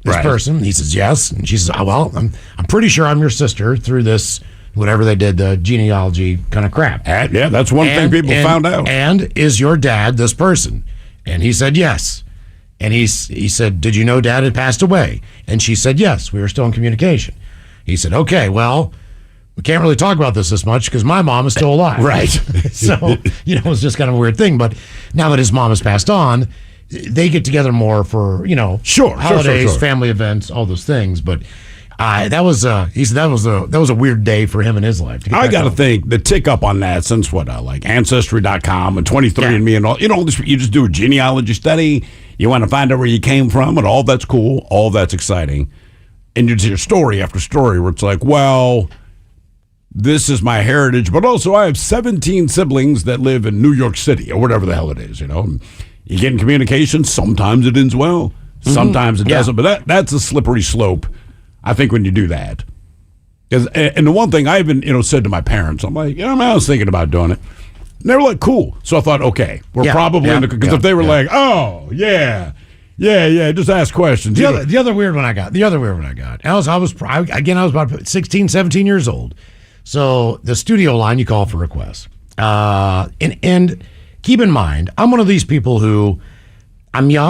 this person?" He says, "Yes." And she says, "Oh, well, I'm pretty sure I'm your sister through this." Whatever they did, the genealogy kind of crap. Yeah, that's one thing people found out. And is your dad this person? And he said yes. And he said, did you know dad had passed away? And she said yes. We were still in communication. He said, okay, well, we can't really talk about this much because my mom is still alive. Right. So, it's just kind of a weird thing. But now that his mom has passed on, they get together more for, holidays, family events, all those things. But that was he said that was a weird day for him in his life. I got to think the tick up on that since like Ancestry.com and 23andMe and all, this, you just do a genealogy study. You want to find out where you came from, and all that's cool, all that's exciting. And you hear story after story where it's like, well, this is my heritage, but also I have 17 siblings that live in New York City or whatever the hell it is, You get in communication, sometimes it ends well, sometimes it doesn't, but that's a slippery slope. I think when you do that, and the one thing I even said to my parents, I'm like, I was thinking about doing it. And they were like, cool. So I thought, okay, we're probably in because if they were like, oh yeah, just ask questions. The other weird one I got. I was about 16, 17 years old. So the studio line, you call for requests, and keep in mind, I'm one of these people who I'm young.